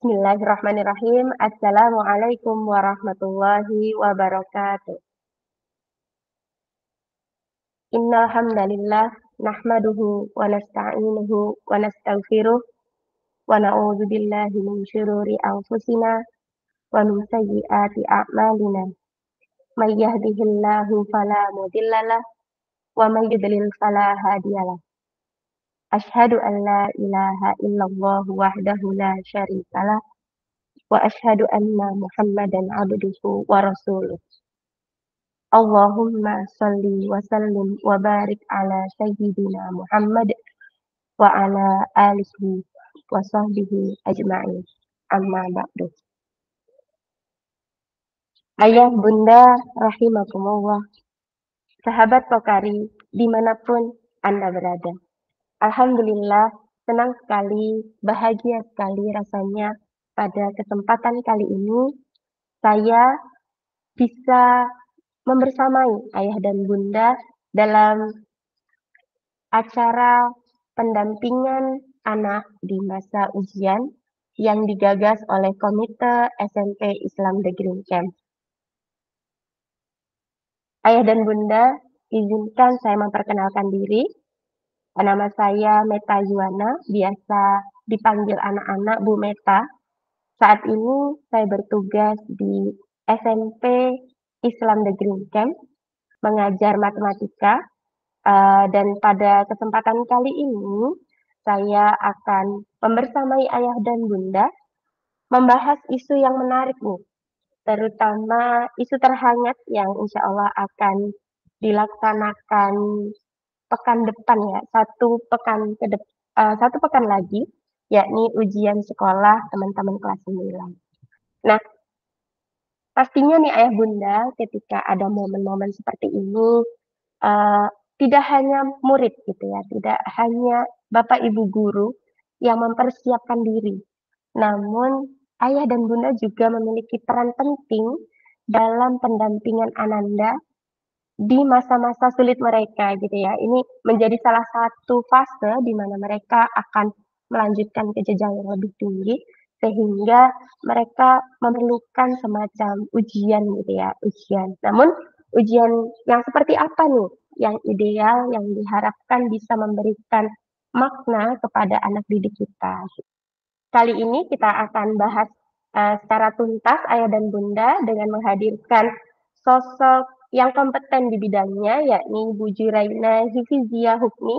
Bismillahirrahmanirrahim. Assalamualaikum warahmatullahi wabarakatuh. Innal hamdalillah nahmaduhu wa nasta'inuhu wa nastaghfiruh wa na'udzu billahi min syururi anfusina wa min sayyiati a'malina. May yahdihillahu fala mudhillalah wa may yudlil fala hadiyalah. Asyhadu an la ilaha illallah wahdahu la syarikalah wa asyhadu anna Muhammadan abduhu wa rasuluh. Allahumma salli wa sallim wa barik ala sayyidina Muhammad wa ala alihi wa sahbihi ajma'in. Amma ba'du. Ayah, bunda, rahimakumullah. Sahabat Pokari, dimanapun Anda berada. Alhamdulillah, senang sekali, bahagia sekali rasanya pada kesempatan kali ini saya bisa membersamai ayah dan bunda dalam acara pendampingan anak di masa ujian yang digagas oleh Komite SMP Islam The Green Camp. Ayah dan bunda, izinkan saya memperkenalkan diri. Nama saya Meta Yuwana, biasa dipanggil anak-anak Bu Meta. Saat ini saya bertugas di SMP Islam The Green Camp, mengajar matematika. Dan pada kesempatan kali ini, saya akan membersamai ayah dan bunda membahas isu yang menarik nih, terutama isu terhangat yang insya Allah akan dilaksanakan pekan depan ya, satu pekan lagi, yakni ujian sekolah teman-teman kelas 9. Nah, pastinya nih ayah bunda ketika ada momen-momen seperti ini, eh, tidak hanya murid gitu ya, tidak hanya bapak ibu guru yang mempersiapkan diri, namun ayah dan bunda juga memiliki peran penting dalam pendampingan ananda di masa-masa sulit mereka gitu ya. Ini menjadi salah satu fase di mana mereka akan melanjutkan ke jenjang yang lebih tinggi sehingga mereka memerlukan semacam ujian gitu ya, ujian. Namun ujian yang seperti apa nih yang ideal yang diharapkan bisa memberikan makna kepada anak didik kita. Kali ini kita akan bahas secara tuntas ayah dan bunda dengan menghadirkan sosok yang kompeten di bidangnya, yakni Bu Juraina Hifizia Hukmi,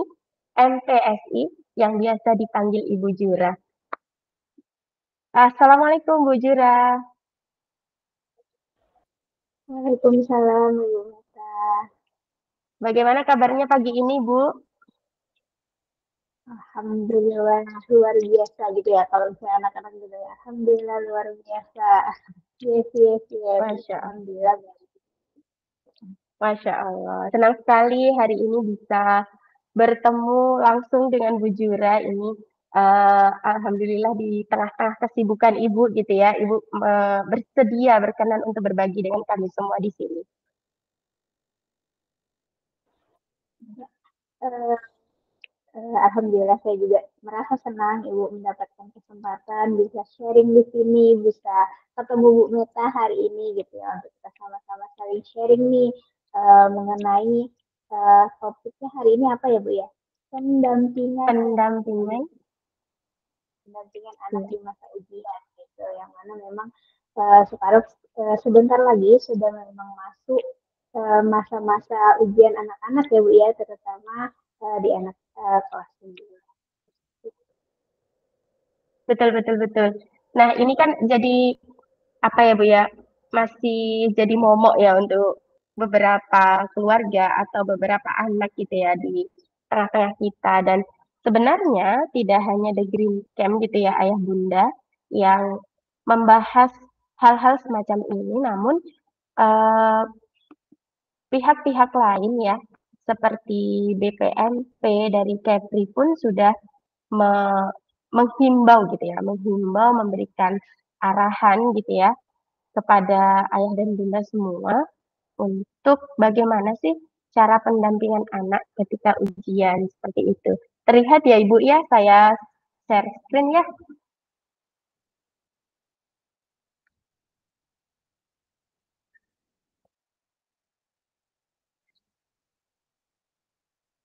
MPSI, yang biasa dipanggil Ibu Jura. Assalamualaikum Bu Jura. Waalaikumsalam, Ibu Meta. Bagaimana kabarnya pagi ini, Bu? Alhamdulillah luar biasa gitu ya kalau misalnya anak-anak gitu ya. Alhamdulillah luar biasa. Yes, yes, yes. Masya Allah. Alhamdulillah. Masya Allah. Senang sekali hari ini bisa bertemu langsung dengan Bu Jura ini. Alhamdulillah di tengah-tengah kesibukan Ibu gitu ya. Ibu bersedia berkenan untuk berbagi dengan kami semua di sini. Eh, Alhamdulillah saya juga merasa senang Ibu mendapatkan kesempatan bisa sharing di sini, bisa ketemu Bu Meta hari ini gitu ya untuk kita sama-sama saling sharing nih mengenai topiknya hari ini apa ya Bu ya? Pendampingan Pendampingan. pendampingan anak Ya. di masa ujian gitu yang mana memang sekarang sebentar lagi sudah memang masuk masa-masa ujian anak-anak ya Bu ya terutama di anak kelas 9. Betul, betul, betul. Nah, ini kan jadi apa ya Bu ya? Masih jadi momok ya untuk beberapa keluarga atau beberapa anak gitu ya di tengah-tengah kita. Dan sebenarnya tidak hanya The Green Camp gitu ya ayah bunda yang membahas hal-hal semacam ini, namun eh, pihak-pihak lain ya seperti BPMP dari Kepri pun sudah menghimbau gitu ya, menghimbau memberikan arahan gitu ya kepada ayah dan bunda semua untuk bagaimana sih cara pendampingan anak ketika ujian seperti itu. Terlihat ya Ibu ya, saya share screen ya.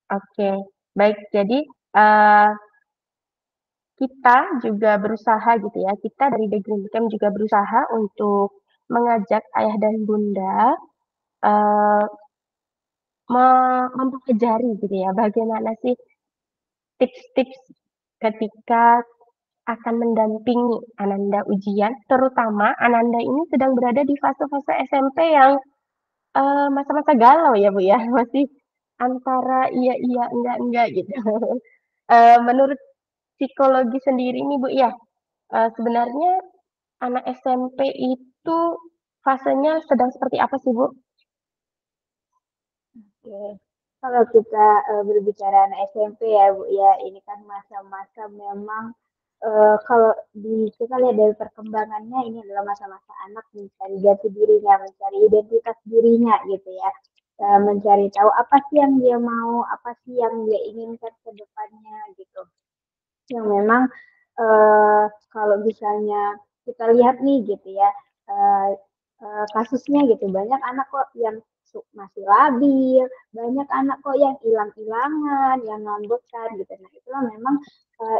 Oke, baik. Jadi, eee, kita juga berusaha gitu ya, kita dari The Green Camp juga berusaha untuk mengajak ayah dan bunda, eee, mempelajari gitu ya, bagaimana sih tips-tips ketika akan mendampingi Ananda ujian, terutama Ananda ini sedang berada di fase-fase SMP yang masa-masa galau ya Bu ya, masih antara iya iya, enggak gitu. Menurut psikologi sendiri nih Bu ya, sebenarnya anak SMP itu fasenya sedang seperti apa sih Bu? Oke. Kalau kita berbicara anak SMP ya Bu ya, ini kan masa-masa memang kalau kita lihat dari perkembangannya ini adalah masa-masa anak mencari jati dirinya, mencari identitas dirinya gitu ya. Mencari tahu apa sih yang dia mau, apa sih yang dia inginkan ke depannya gitu. Yang memang kalau misalnya kita lihat nih gitu ya, eee kasusnya gitu, banyak anak kok yang masih labil, banyak anak kok yang hilang-hilangan, yang ngambek kan gitu. Nah itulah memang,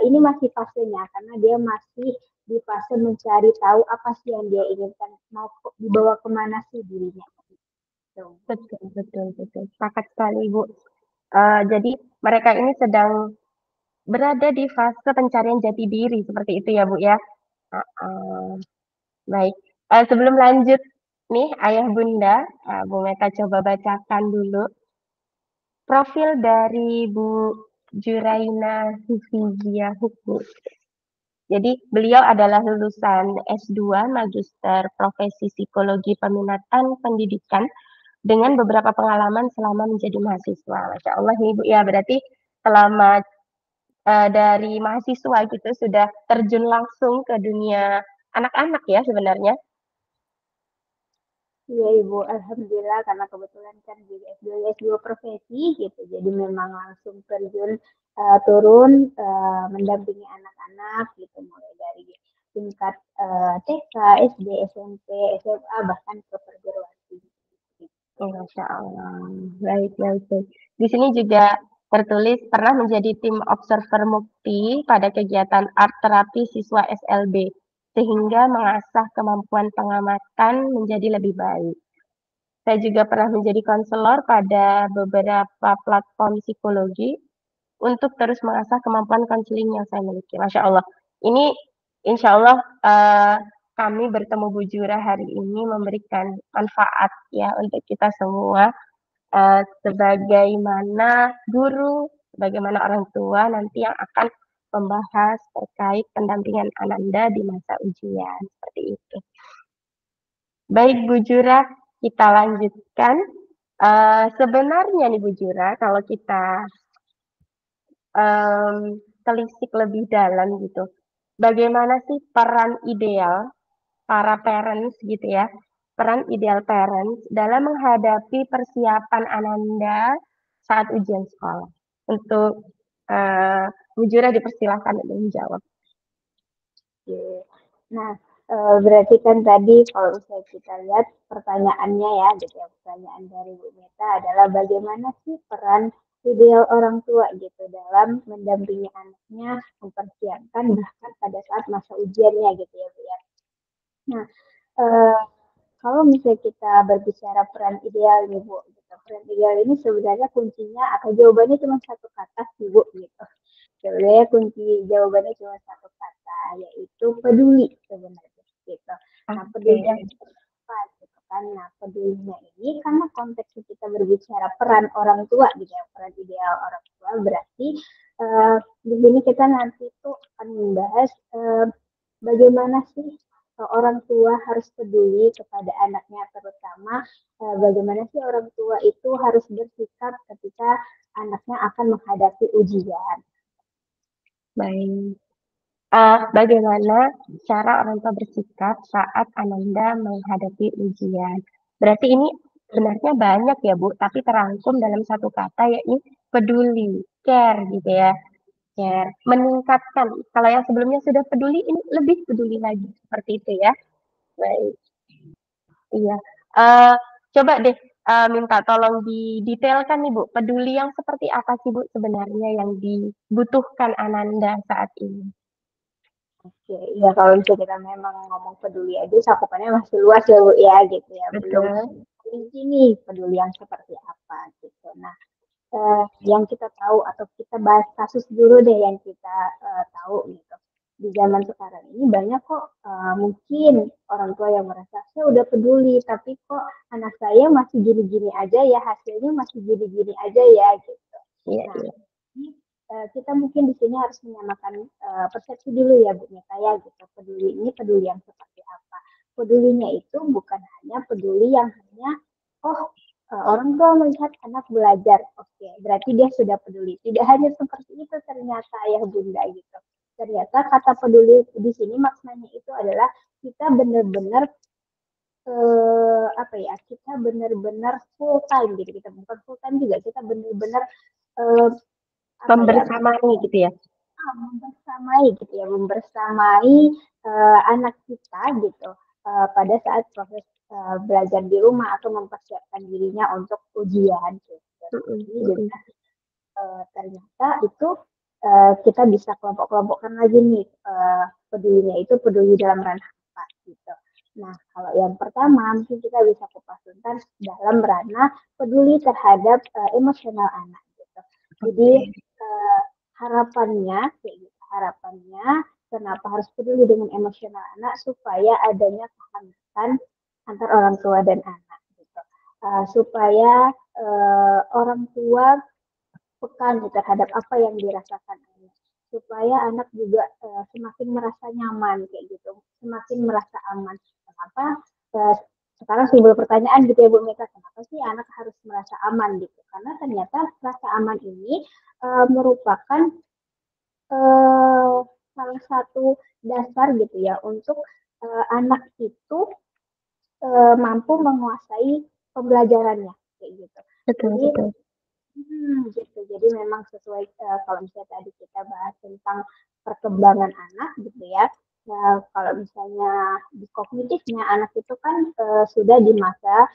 ini masih fasenya, karena dia masih di fase mencari tahu apa sih yang dia inginkan, mau dibawa kemana sih dirinya, gitu. Betul betul betul, sepakat sekali Bu. Jadi mereka ini sedang berada di fase pencarian jati diri seperti itu ya Bu ya? Heeh, baik. Sebelum lanjut nih ayah bunda, Bu Meta coba bacakan dulu profil dari Bu Juraina Hifizia Hukmi. Jadi beliau adalah lulusan S2 Magister Profesi Psikologi Peminatan Pendidikan dengan beberapa pengalaman selama menjadi mahasiswa. Masya Allah nih Bu ya, berarti selama dari mahasiswa gitu sudah terjun langsung ke dunia anak-anak ya sebenarnya. Iya Ibu, alhamdulillah karena kebetulan kan jadi S2 profesi gitu, jadi memang langsung terjun turun mendampingi anak-anak gitu, mulai dari tingkat TK, SD, SMP, SMA bahkan ke perguruan tinggi. Gitu. Masya Allah. Baik, baik, baik. Di sini juga tertulis pernah menjadi tim observer Mukti pada kegiatan art terapi siswa SLB sehingga mengasah kemampuan pengamatan menjadi lebih baik. Saya juga pernah menjadi konselor pada beberapa platform psikologi untuk terus mengasah kemampuan konseling yang saya miliki. Masya Allah. Ini insya Allah eh, kami bertemu Bu Jura hari ini memberikan manfaat ya untuk kita semua sebagaimana guru, sebagaimana orang tua nanti yang akan membahas terkait pendampingan Ananda di masa ujian seperti itu. Baik Bu Jura, kita lanjutkan. Sebenarnya nih Bu Jura, kalau kita telisik lebih dalam gitu. Bagaimana sih peran ideal para parents gitu ya, peran ideal parents dalam menghadapi persiapan Ananda saat ujian sekolah? Untuk uh, Bujura dipersilahkan untuk menjawab. Oke. Nah, berarti kan tadi kalau misalnya kita lihat pertanyaannya ya, gitu ya, pertanyaan dari Bu Meta adalah bagaimana sih peran ideal orang tua gitu dalam mendampingi anaknya mempersiapkan bahkan pada saat masa ujiannya gitu ya Bu ya. Nah, eh, kalau misalnya kita berbicara peran ideal nih Bu, gitu. Peran ideal ini sebenarnya kuncinya atau jawabannya cuma satu kata sih Bu gitu. Sebenarnya kunci jawabannya cuma satu kata, yaitu peduli sebenarnya gitu. Nah, Oke, pedulinya apa gitu kan? Nah, pedulinya ini karena konteksnya kita berbicara peran orang tua gitu ya, peran ideal orang tua berarti uh, di sini kita nanti tuh akan membahas bagaimana sih orang tua harus peduli kepada anaknya terutama bagaimana sih orang tua itu harus bersikap ketika anaknya akan menghadapi ujian. baik. Bagaimana cara orang tua bersikap saat Ananda menghadapi ujian? Berarti ini sebenarnya banyak ya Bu, tapi terangkum dalam satu kata yaitu peduli, care gitu ya. Care, meningkatkan. Kalau yang sebelumnya sudah peduli, ini lebih peduli lagi. Seperti itu ya. Baik, iya. Eh, Coba deh, minta tolong didetailkan nih Bu, peduli yang seperti apa sih Bu sebenarnya yang dibutuhkan Ananda saat ini? Oke, ya kalau misalnya kita memang ngomong peduli aja cakupannya masih luas ya Bu ya gitu ya. Belum Betul. rinci nih peduli yang seperti apa gitu. Nah, yang kita tahu atau kita bahas kasus dulu deh yang kita tahu gitu. Di zaman sekarang ini banyak kok mungkin orang tua yang merasa saya udah peduli tapi kok anak saya masih gini-gini aja ya hasilnya masih gini-gini aja ya gitu. Iya, Nah, iya. ini kita mungkin di sini harus menyamakan persepsi dulu ya Bu Nita ya gitu. Peduli ini peduli yang seperti apa? Pedulinya itu bukan hanya peduli yang hanya oh orang tua melihat anak belajar, oke, berarti dia sudah peduli. Tidak hanya seperti itu ternyata ayah bunda gitu. Ternyata kata peduli di sini maknanya itu adalah kita benar-benar apa ya? Kita benar-benar full time gitu. Kita bukan full time juga, kita benar-benar eh, apa ya? Membersamai gitu ya. Membersamai gitu ya, membersamai anak kita gitu pada saat proses belajar di rumah atau mempersiapkan dirinya untuk ujian gitu. Mm-mm, Jadi mm-mm. juga ternyata itu kita bisa kelompok-kelompokkan lagi nih pedulinya itu peduli dalam ranah apa gitu. Nah, kalau yang pertama mungkin kita bisa kupas tuntas dalam ranah peduli terhadap emosional anak gitu. Jadi Oke. harapannya kayak gitu, harapannya kenapa harus peduli dengan emosional anak supaya adanya kehangatan antar orang tua dan anak gitu. Supaya orang tua peka nih terhadap apa yang dirasakan anak supaya anak juga semakin merasa nyaman kayak gitu semakin merasa aman kenapa uh, sekarang timbul pertanyaan gitu ya Bu Mika kenapa sih anak harus merasa aman gitu karena ternyata rasa aman ini merupakan uh, salah satu dasar gitu ya untuk anak itu mampu menguasai pembelajarannya kayak gitu Betul, jadi betul. gitu. Jadi memang sesuai kalau misalnya tadi kita bahas tentang perkembangan anak gitu ya. Nah, kalau misalnya di kognitifnya anak itu kan sudah di masa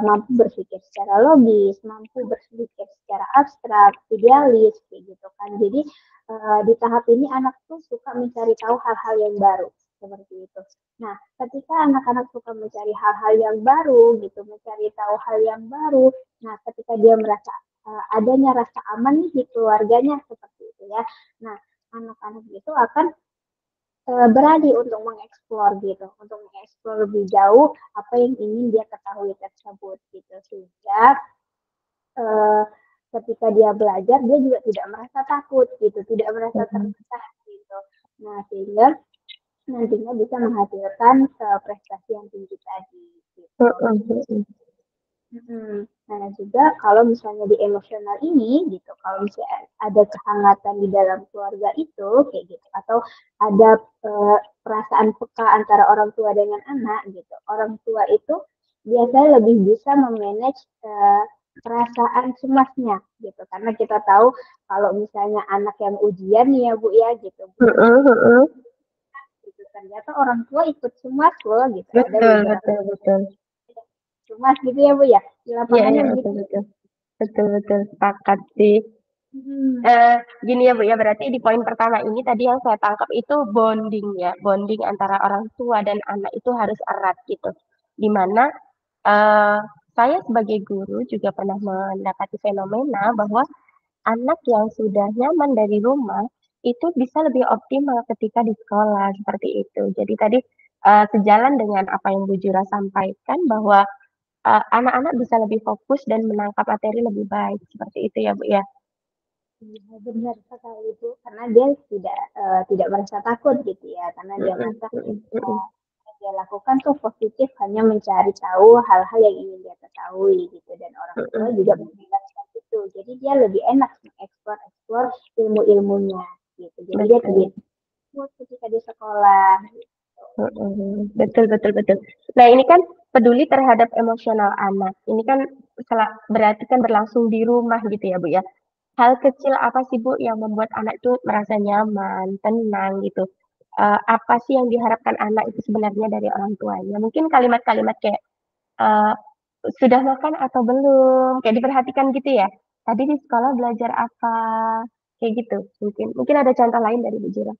mampu berpikir secara logis, mampu berpikir secara abstrak, idealis, kayak gitu kan. Jadi di tahap ini anak tuh suka mencari tahu hal-hal yang baru seperti itu. Nah, ketika anak-anak suka mencari hal-hal yang baru gitu, mencari tahu hal yang baru, nah ketika dia merasa adanya rasa aman nih di keluarganya seperti itu ya. Nah, anak-anak itu akan berani untuk mengeksplor gitu, untuk mengeksplor lebih jauh apa yang ingin dia ketahui tersebut gitu sehingga uh, ketika dia belajar dia juga tidak merasa takut gitu, tidak merasa Mm-mm. tertekan gitu. Nah, sehingga nantinya bisa menghasilkan prestasi yang tinggi tadi gitu. Mm-mm, mm-mm. Nah, juga kalau misalnya di emosional ini gitu, kalau misalnya ada kehangatan di dalam keluarga itu kayak gitu, atau ada perasaan peka antara orang tua dengan anak gitu, orang tua itu biasanya lebih bisa memanage perasaan cemasnya gitu, karena kita tahu kalau misalnya anak yang ujian nih ya Bu ya gitu, bukan Mm-mm, mm-mm. gitu, ternyata orang tua ikut cemas loh gitu, ada Betul, beberapa betul, betul. cemas gitu ya Bu ya, di Iya, lapangannya iya, begitu. betul, betul. Betul, betul. Sepakat sih. Hmm. Gini ya Bu ya, berarti di poin pertama ini tadi yang saya tangkap itu bonding ya, bonding antara orang tua dan anak itu harus erat gitu. Dimana eh, saya sebagai guru juga pernah mendapati fenomena bahwa anak yang sudah nyaman dari rumah itu bisa lebih optimal ketika di sekolah seperti itu. Jadi tadi sejalan dengan apa yang Bu Jura sampaikan bahwa anak-anak bisa lebih fokus dan menangkap materi lebih baik seperti itu ya Bu ya. Iya, benar sekali itu karena dia tidak merasa takut gitu ya karena dia Mm-mm, merasa mm-mm, mm-mm. yang dia lakukan tuh positif hanya mencari tahu hal-hal yang ingin dia ketahui gitu dan orang tua Mm-mm. juga menjelaskan itu jadi dia lebih enak mengeksplor ilmu-ilmunya gitu jadi dia tidak Betul. takut ketika di sekolah gitu. Mm-mm. Betul, betul, betul. Nah, ini kan peduli terhadap emosional anak. Ini kan berarti kan berlangsung di rumah gitu ya, Bu ya. Hal kecil apa sih, Bu, yang membuat anak itu merasa nyaman, tenang gitu? Apa sih yang diharapkan anak itu sebenarnya dari orang tuanya? Mungkin kalimat-kalimat kayak sudah makan atau belum? Kayak diperhatikan gitu ya. Tadi di sekolah belajar apa? Kayak gitu. Mungkin ada contoh lain dari Bu Jura.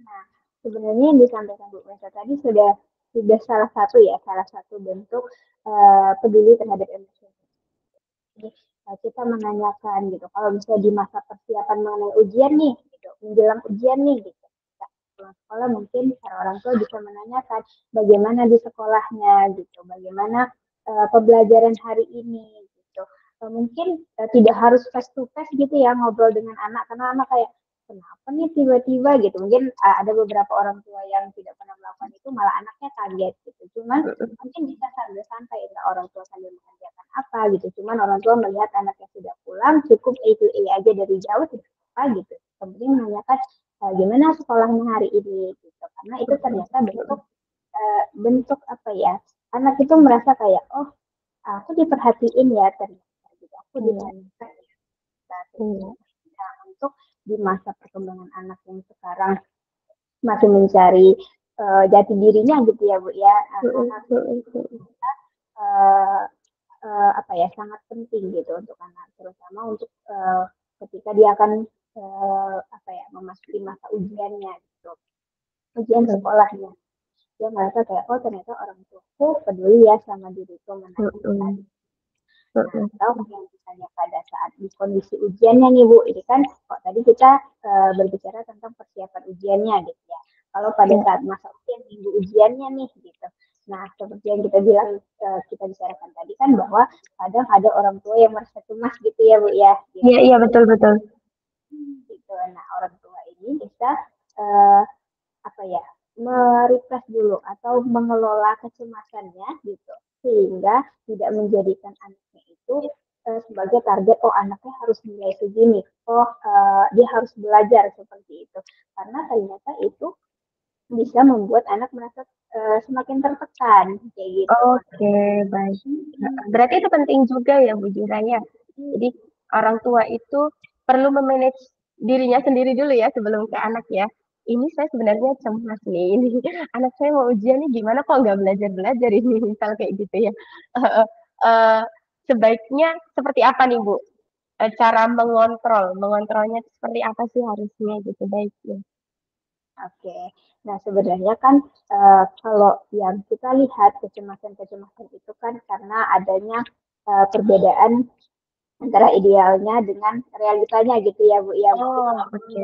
Nah, sebenarnya yang disampaikan Bu Meta tadi sudah salah satu bentuk peduli terhadap emosi. Jadi, kita menanyakan gitu. Kalau misalnya di masa persiapan mengenai ujian nih, gitu, menjelang ujian nih, gitu. Kita pulang sekolah mungkin para orang tua bisa menanyakan bagaimana di sekolahnya, gitu, bagaimana pembelajaran hari ini, gitu. Mungkin tidak harus face to face gitu ya ngobrol dengan anak, karena anak kayak kenapa nih tiba-tiba gitu. Mungkin ada beberapa orang tua yang tidak pernah melakukan itu, malah anaknya kaget gitu. Cuman mungkin bisa sambil santai, entah orang tua sambil mengerjakan apa gitu. Cuman orang tua melihat anaknya sudah pulang, cukup itu aja dari jauh tidak apa gitu. Kemudian menanyakan gimana sekolahnya hari ini gitu. Karena itu ternyata bentuk apa ya? Anak itu merasa kayak oh aku diperhatiin ya ternyata gitu. Aku Iya, ditanyakan ya ternyata. iya. Nah, untuk di masa perkembangan anak yang sekarang masih mencari jati dirinya gitu ya Bu ya. Hal-hal uh, apa ya sangat penting gitu untuk anak terutama untuk ketika dia akan apa ya memasuki masa ujiannya gitu ujian sekolahnya dia merasa kayak oh ternyata orang tuaku peduli ya sama diriku menanyakan. Nah, atau yang misalnya pada saat di kondisi ujiannya nih Bu, ini kan kok tadi kita berbicara tentang persiapan ujiannya gitu ya. Kalau pada Ya. saat masa ujian, minggu ujiannya nih gitu. Nah, seperti yang kita bilang, kita bicarakan tadi kan bahwa kadang ada orang tua yang merasa cemas gitu ya Bu ya, Iya, gitu. iya, betul, betul. Gitu. Nah, orang tua ini bisa uh, apa ya merepress dulu atau mengelola kecemasannya gitu sehingga tidak menjadikan anaknya itu sebagai target oh anaknya harus nilai segini oh dia harus belajar seperti itu karena ternyata itu bisa membuat anak merasa semakin tertekan kayak gitu. Oke, baik. Berarti itu penting juga ya, Bu Jura ya. Jadi orang tua itu perlu memanage dirinya sendiri dulu ya sebelum ke anak ya. Ini saya sebenarnya cemas nih. Ini anak saya mau ujian nih gimana kok nggak belajar-belajar ini misal kayak gitu ya. Eh, eh, Sebaiknya seperti apa nih Bu? Cara mengontrolnya seperti apa sih harusnya gitu baiknya. Oke, nah sebenarnya kan kalau yang kita lihat kecemasan-kecemasan itu kan karena adanya perbedaan antara idealnya dengan realitanya gitu ya Bu ya mungkin Oh, oke.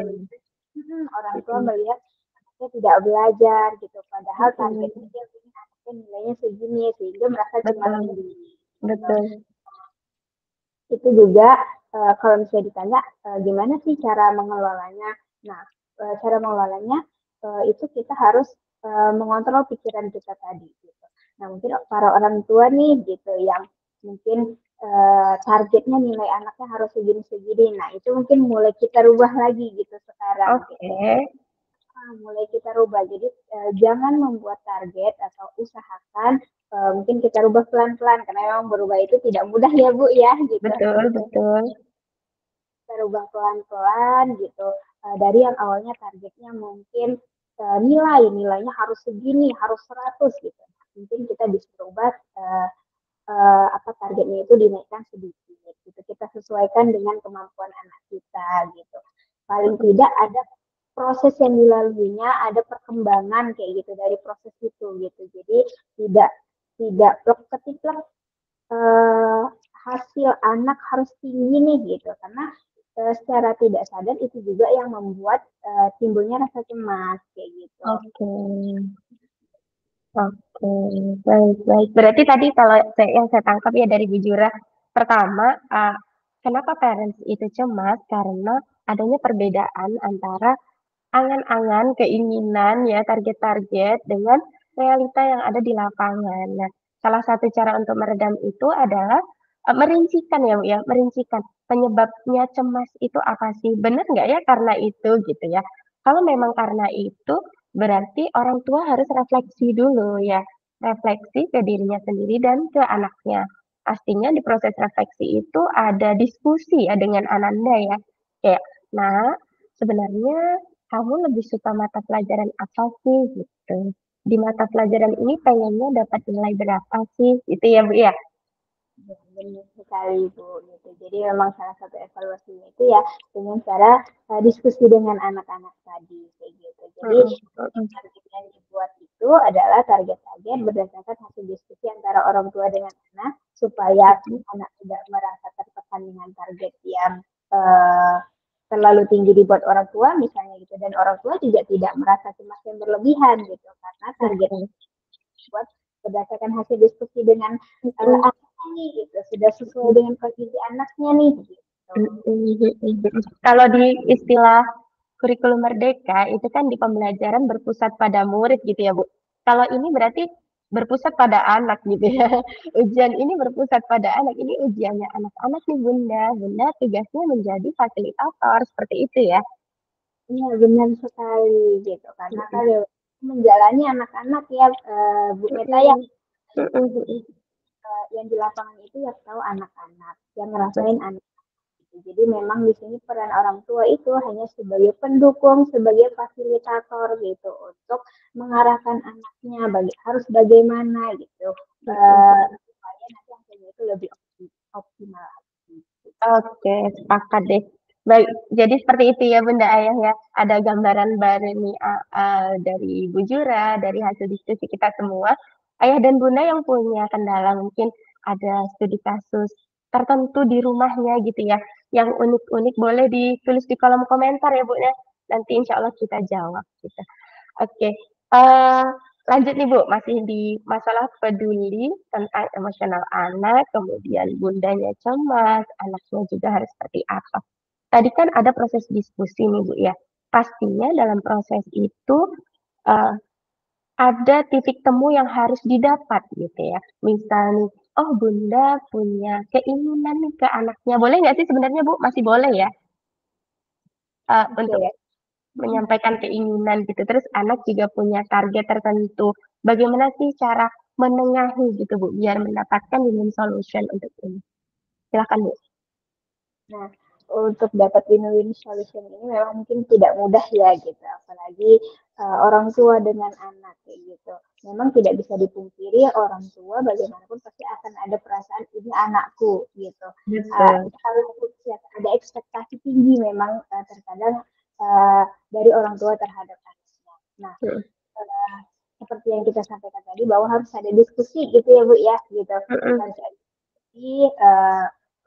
orang tua melihat anaknya tidak belajar gitu padahal targetnya Mm-mm. dia ingin anaknya nilainya segini sehingga merasa cemas Betul, sendiri gitu. betul. Itu juga kalau misalnya ditanya gimana sih cara mengelolanya. Nah, cara mengelolanya itu kita harus mengontrol pikiran kita tadi gitu. Nah, mungkin para orang tua nih gitu yang mungkin targetnya nilai anaknya harus segini-segini. Nah, itu mungkin mulai kita rubah lagi gitu sekarang gitu. Oke, Mulai kita rubah. Jadi jangan membuat target atau usahakan mungkin kita rubah pelan-pelan karena memang berubah itu tidak mudah ya Bu ya gitu. betul, betul. Kita rubah pelan-pelan gitu. Dari yang awalnya targetnya mungkin nilainya harus segini, harus 100 gitu. Mungkin kita bisa rubah apa targetnya itu dinaikkan sedikit gitu. Kita sesuaikan dengan kemampuan anak kita gitu. Paling tidak ada proses yang dilaluinya, ada perkembangan kayak gitu dari proses itu gitu. Jadi tidak tidak plek ketiplek hasil anak harus tinggi nih gitu karena secara tidak sadar itu juga yang membuat timbulnya rasa cemas kayak gitu. Oke, oke, baik, baik. Berarti tadi kalau yang saya tangkap ya dari Bu Jura, pertama, kenapa parents itu cemas? Karena adanya perbedaan antara angan-angan, keinginan, ya target-target dengan realita yang ada di lapangan. Nah, salah satu cara untuk meredam itu adalah merincikan ya, Bu, ya, merincikan penyebabnya cemas itu apa sih? Benar nggak ya karena itu gitu ya? Kalau memang karena itu, berarti orang tua harus refleksi dulu ya, refleksi ke dirinya sendiri dan ke anaknya. Pastinya di proses refleksi itu ada diskusi ya dengan ananda ya, kayak, nah sebenarnya kamu lebih suka mata pelajaran apa sih gitu. Di mata pelajaran ini pengennya dapat nilai berapa sih gitu ya Bu ya. Ya, benar sekali Bu, gitu. Jadi memang salah satu evaluasinya itu ya dengan cara diskusi dengan anak-anak tadi kayak gitu. Jadi Mm-mm, mm-mm, target yang dibuat itu adalah target-target berdasarkan hasil diskusi antara orang tua dengan anak supaya mm-mm, anak tidak merasa tertekan dengan target yang eh, terlalu tinggi dibuat orang tua misalnya gitu dan orang tua juga tidak merasa cemas yang berlebihan gitu karena target betul. buat berdasarkan hasil diskusi dengan Mm-mm, anaknya nih gitu sudah sesuai dengan kondisi anaknya nih gitu. mm-mm, mm-mm. Kalau di istilah kurikulum merdeka itu kan di pembelajaran berpusat pada murid gitu ya Bu. Kalau ini berarti berpusat pada anak gitu ya. Ujian ini berpusat pada anak. Ini ujiannya anak-anak nih Bunda. Bunda tugasnya menjadi fasilitator seperti itu ya. Iya benar sekali gitu karena kan Mm-mm, ya, menjalani anak-anak ya Bu Meta ya mm-mm, mm-mm, yang di lapangan itu ya tahu anak-anak yang ngerasain anak. Jadi memang di sini peran orang tua itu hanya sebagai pendukung, sebagai fasilitator gitu untuk mengarahkan anaknya harus bagaimana gitu mm-mm. supaya nanti hasilnya itu lebih optimal. Oke, sepakat deh. Baik, jadi seperti itu ya Bunda Ayah ya. Ada gambaran baru nih dari Bu Jura, dari hasil diskusi kita semua. Ayah dan Bunda yang punya kendala mungkin ada studi kasus tertentu di rumahnya gitu ya. Yang unik-unik boleh ditulis di kolom komentar ya Bu ya. Nanti insya Allah kita jawab gitu. Oke, eh, lanjut nih Bu, masih di masalah peduli tentang emosional anak, kemudian bundanya cemas, anaknya juga harus seperti apa. Tadi kan ada proses diskusi nih Bu ya. Pastinya dalam proses itu eh, ada titik temu yang harus didapat gitu ya. Misalnya, oh Bunda punya keinginan nih ke anaknya. Boleh nggak sih sebenarnya Bu? Masih boleh ya untuk Oke. menyampaikan keinginan gitu. Terus anak juga punya target tertentu. Bagaimana sih cara menengahi gitu Bu, biar mendapatkan win-win solution untuk ini? Silakan Bu. Nah, untuk dapat win-win solution ini memang mungkin tidak mudah ya gitu, apalagi orang tua dengan anak kayak gitu. Memang tidak bisa dipungkiri orang tua bagaimanapun pasti akan ada perasaan ini anakku gitu. Betul. Harus ada ekspektasi tinggi memang terkadang dari orang tua terhadap anaknya. Nah, Mm, uh, seperti yang kita sampaikan tadi bahwa harus ada diskusi gitu ya Bu ya gitu. mm, Harus ada diskusi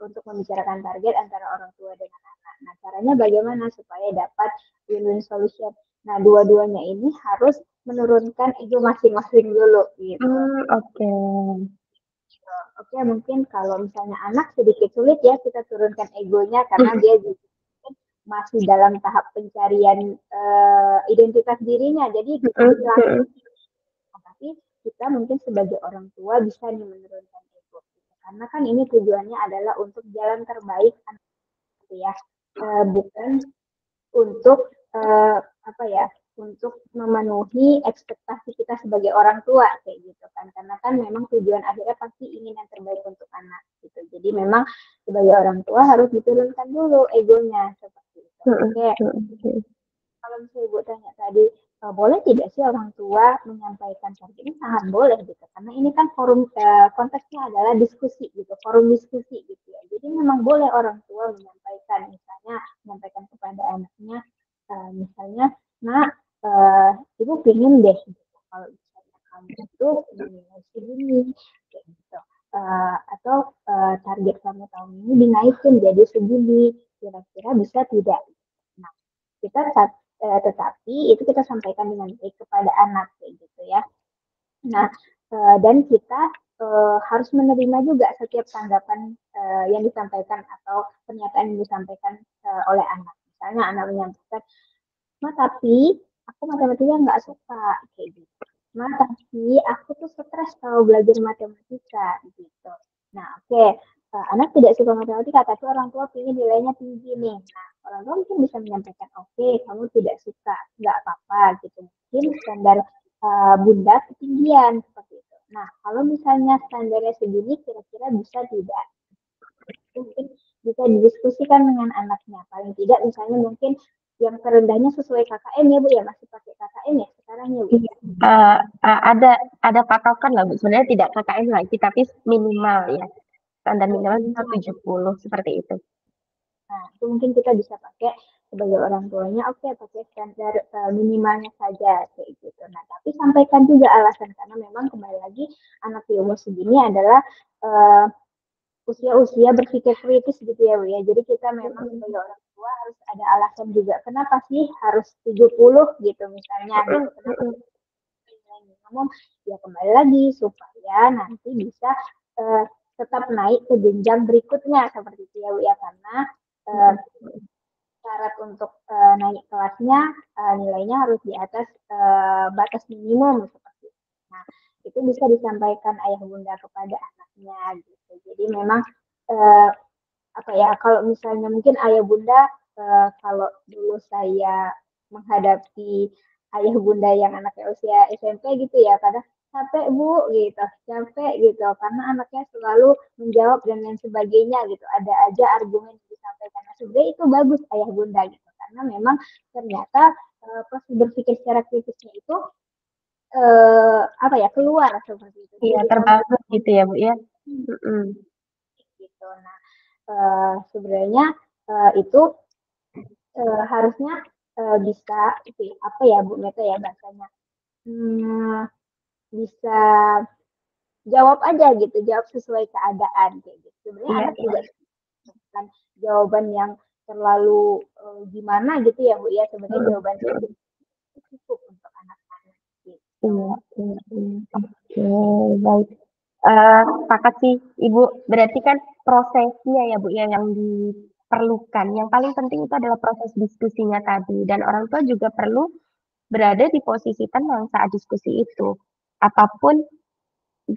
untuk membicarakan target antara orang tua dengan anak. Nah, caranya bagaimana supaya dapat win-win solution? Nah, dua-duanya ini harus menurunkan ego masing-masing dulu gitu. oke. Oke, mungkin kalau misalnya anak sedikit sulit ya kita turunkan egonya karena dia juga masih dalam tahap pencarian identitas dirinya. Jadi Mm, masih lama. mm, Tapi kita mungkin sebagai orang tua bisa nih menurunkan ego. Karena kan ini tujuannya adalah untuk jalan terbaik gitu ya. Bukan untuk apa ya untuk memenuhi ekspektasi kita sebagai orang tua kayak gitu kan karena kan memang tujuan akhirnya pasti ingin yang terbaik untuk anak gitu jadi memang sebagai orang tua harus diturunkan dulu egonya seperti itu mm, oke mm. kalau misalnya Ibu tanya tadi, boleh tidak sih orang tua menyampaikan target ini sangat boleh gitu, karena ini kan forum konteksnya adalah diskusi gitu, forum diskusi gitu ya. Jadi memang boleh orang tua menyampaikan, misalnya menyampaikan kepada anaknya, misalnya, nak, ibu pengen deh gitu, kalau misalnya kamu itu nilai segini, kayak gitu. Atau target kamu tahun ini dinaikin jadi segini, kira-kira bisa tidak? Nah, kita tetapi itu kita sampaikan dengan baik kepada anak kayak gitu ya. Nah, dan kita harus menerima juga setiap tanggapan yang disampaikan atau pernyataan yang disampaikan oleh anak. Misalnya anak menyampaikan, "Ma, tapi aku matematika nggak suka," kayak gitu. "Ma, tapi aku tuh stres kalau belajar matematika," gitu. Nah, oke. Anak tidak suka matematika, tapi orang tua ingin nilainya tinggi nih. Nah, orang tua mungkin bisa menyampaikan, oke, kamu tidak suka, nggak apa-apa gitu. Mungkin standar bunda ketinggian seperti itu. Nah, kalau misalnya standarnya segini, kira-kira bisa tidak? Mungkin bisa didiskusikan dengan anaknya. Paling tidak misalnya mungkin yang terendahnya sesuai KKM ya Bu ya, masih pakai KKM ya sekarang ya Bu. Iya. Eh, ada patokan lah Bu. Sebenarnya tidak KKN lagi, tapi minimal ya. Standar Ya, minimal misal 70 seperti itu. nah, itu mungkin kita bisa pakai sebagai orang tuanya, oke pakai standar minimalnya saja kayak gitu. Nah, tapi sampaikan juga alasan karena memang kembali lagi anak di umur segini adalah uh, usia-usia berpikir kritis gitu ya Bu ya. Jadi kita memang sebagai orang tua harus ada alasan juga. Kenapa sih harus 70 gitu misalnya gitu. Kenapa minimum? Ya kembali lagi supaya nanti bisa uh, tetap naik ke jenjang berikutnya seperti itu ya Bu ya. Karena uh, syarat untuk naik kelasnya nilainya harus di atas batas minimum seperti itu. Nah, itu bisa disampaikan ayah bunda kepada anaknya gitu. Jadi memang uh, apa ya kalau misalnya mungkin ayah bunda kalau dulu saya menghadapi ayah bunda yang anaknya usia SMP gitu ya kadang capek bu gitu capek gitu karena anaknya selalu menjawab dan lain sebagainya gitu ada aja argumen yang disampaikan nah, sebenarnya itu bagus ayah bunda gitu karena memang ternyata proses berpikir secara kritisnya itu apa ya keluar seperti itu Iya, jadi memang terbangun gitu ya, Bu ya. Mm-mm. gitu nah sebenarnya itu harusnya bisa itu ya, apa ya Bu Meta ya bahasanya hmm, bisa jawab aja gitu jawab sesuai keadaan kayak gitu sebenarnya Iya, anak iya. juga kan jawaban yang terlalu gimana gitu ya Bu ya sebenarnya Mm-mm. jawaban Mm-mm. itu cukup untuk anak-anak gitu. Iya, iya, iya. Oke, baik. Sepakat sih, Ibu. Berarti kan prosesnya ya, Bu, ya, yang diperlukan. Yang paling penting itu adalah proses diskusinya tadi. Dan orang tua juga perlu berada di posisi tenang saat diskusi itu. Apapun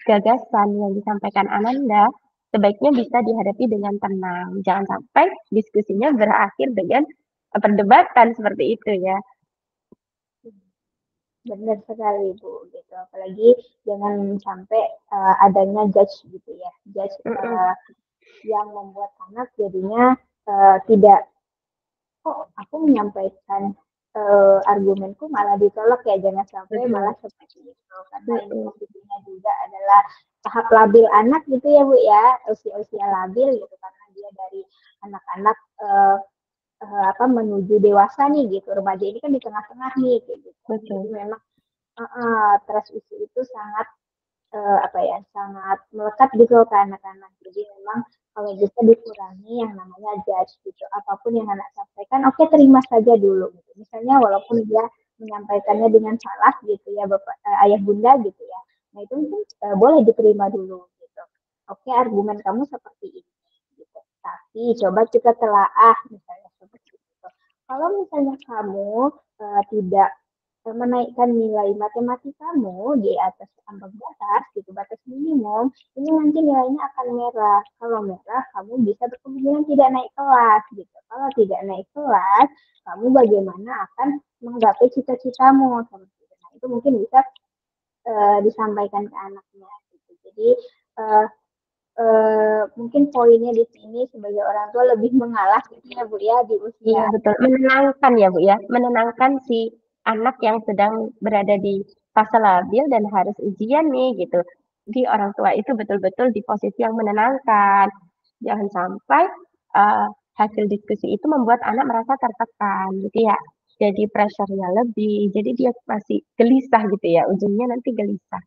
gagasan yang disampaikan Ananda, sebaiknya bisa dihadapi dengan tenang. Jangan sampai diskusinya berakhir dengan perdebatan seperti itu ya. Benar sekali Bu gitu apalagi jangan sampai adanya judge gitu ya judge Mm-mm. yang membuat anak jadinya tidak kok aku menyampaikan argumenku malah ditolak ya jangan sampai Betul. malah seperti itu karena ini Mm-mm. posisinya juga adalah tahap labil anak gitu ya Bu ya usia-usia labil gitu karena dia dari anak-anak apa menuju dewasa nih gitu remaja ini kan di tengah-tengah nih kayak gitu jadi Betul. memang trust issue itu sangat apa ya sangat melekat gitu ke anak-anak. Jadi memang kalau bisa dikurangi yang namanya judge gitu. Apapun yang anak sampaikan, oke terima saja dulu. Gitu. Misalnya walaupun dia menyampaikannya dengan salah gitu ya, bapak ayah bunda gitu ya. Nah itu mungkin boleh diterima dulu gitu. Oke argumen kamu seperti ini. Gitu. Tapi coba kita telaah misalnya seperti itu. Kalau misalnya kamu tidak menaikkan nilai matematikamu di atas ambang batas gitu batas minimum ini nanti nilainya akan merah kalau merah kamu bisa berkemungkinan tidak naik kelas gitu kalau tidak naik kelas kamu bagaimana akan menggapai cita-citamu seperti itu nah itu mungkin bisa disampaikan ke anaknya gitu jadi uh, mungkin poinnya di sini sebagai orang tua lebih mengalah gitu ya Bu ya di Iya, usia betul. Menenangkan ya, Bu ya. Menenangkan si anak yang sedang berada di fase labil dan harus ujian nih gitu. Jadi orang tua itu betul-betul di posisi yang menenangkan. Jangan sampai uh, hasil diskusi itu membuat anak merasa tertekan. Gitu ya. Jadi pressure-nya lebih. Jadi dia masih gelisah gitu ya. Ujungnya nanti gelisah.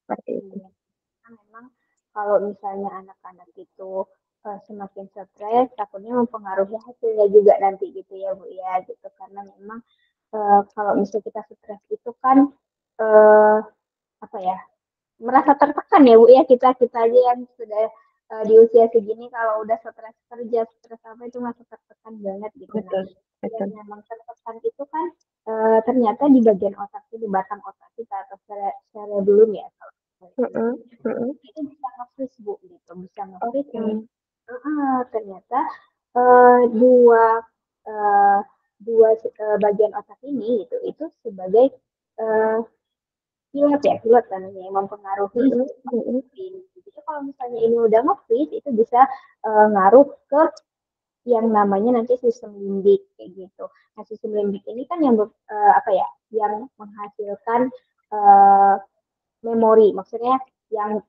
Seperti itu. iya. Karena memang kalau misalnya anak-anak itu semakin stres, takutnya mempengaruhi hasilnya juga nanti gitu ya Bu ya gitu karena memang kalau misalnya kita stres itu kan eh, apa ya merasa tertekan ya Bu ya kita kita aja yang sudah di usia segini kalau udah stres kerja stres apa itu merasa tertekan banget gitu nah Betul. yang Betul. memang tertekan itu kan ternyata di bagian otak di batang otak kita atau cerebellum ya kalau Mm-mm. Mm-mm. itu bisa nge-freeze Bu gitu bisa nge-freeze Oke. yang ternyata dua uh, dua bagian otak ini gitu itu sebagai uh, pilot ya pilot namanya yang mempengaruhi Mm-mm. sistem Mm-mm. ini. Jadi kalau misalnya ini udah nge-freeze itu bisa ngaruh ke yang namanya nanti sistem limbik kayak gitu. Nah sistem limbik ini kan yang apa ya yang menghasilkan uh, memori maksudnya yang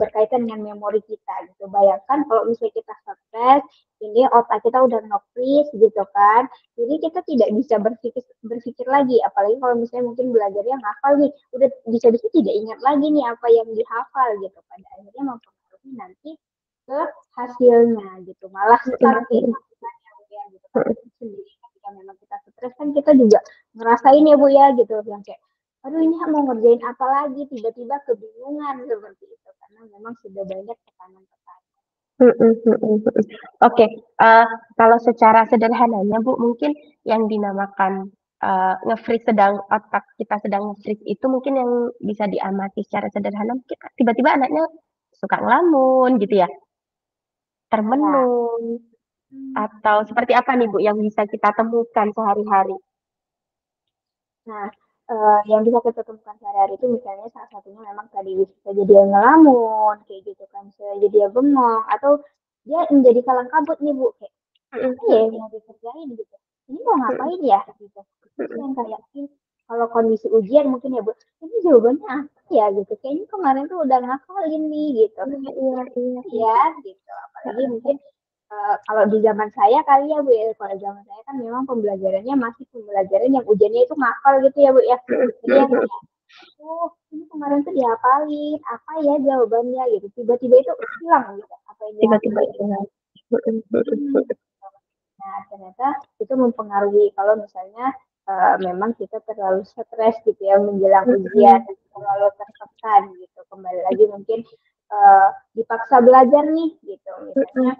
berkaitan dengan memori kita gitu. Bayangkan kalau misalnya kita stres, ini otak kita udah nge-freeze gitu kan. Jadi kita tidak bisa berpikir berpikir lagi, apalagi kalau misalnya mungkin belajarnya ngafal nih, udah bisa-bisa tidak ingat lagi nih apa yang dihafal gitu. Pada akhirnya mempengaruhi nanti ke hasilnya gitu. Malah stuck Mm-mm, kayak mm-mm, gitu kan ya gitu. Karena itu sendiri ketika memang kita stres kan kita juga ngerasain ya Bu ya gitu yang kayak aduh ini mau ngerjain apa lagi tiba-tiba kebingungan seperti itu karena memang sudah banyak tekanan-tekanan. mm-mm, mm-mm, mm-mm. Oke, eh, kalau secara sederhananya Bu, mungkin yang dinamakan nge-freeze sedang otak kita sedang nge-freeze itu mungkin yang bisa diamati secara sederhana, mungkin tiba-tiba anaknya suka ngelamun gitu ya, Ya, termenung, atau seperti apa nih Bu yang bisa kita temukan sehari-hari? nah, yang bisa kita temukan sehari-hari itu misalnya salah satunya memang tadi bisa jadi dia ngelamun, kayak gitu kan, bisa jadi dia bengong, atau dia menjadi kalang kabut nih Bu, kayak apa ya Mm-mm, yang mau dikerjain gitu, ini mau mm-mm, ngapain ya gitu. Terus mm-mm. yang kayak kalau kondisi ujian mungkin ya Bu, ini jawabannya apa ya gitu, kayaknya kemarin tuh udah ngafalin nih gitu. Iya, iya, iya, iya. Ya gitu, apalagi mungkin kalau di zaman saya kali ya Bu ya, kalau zaman saya kan memang pembelajarannya masih pembelajaran yang ujiannya itu ngafal gitu ya Bu ya. Jadi yang kayak, oh ini kemarin tuh dihafalin, apa ya jawabannya gitu. Tiba-tiba itu hilang gitu, apa yang Tiba-tiba dihafalin. hilang. Hmm. Nah, ternyata itu mempengaruhi kalau misalnya memang kita terlalu stres gitu ya menjelang ujian, terlalu tertekan gitu. Kembali lagi mungkin dipaksa belajar nih gitu. Misalnya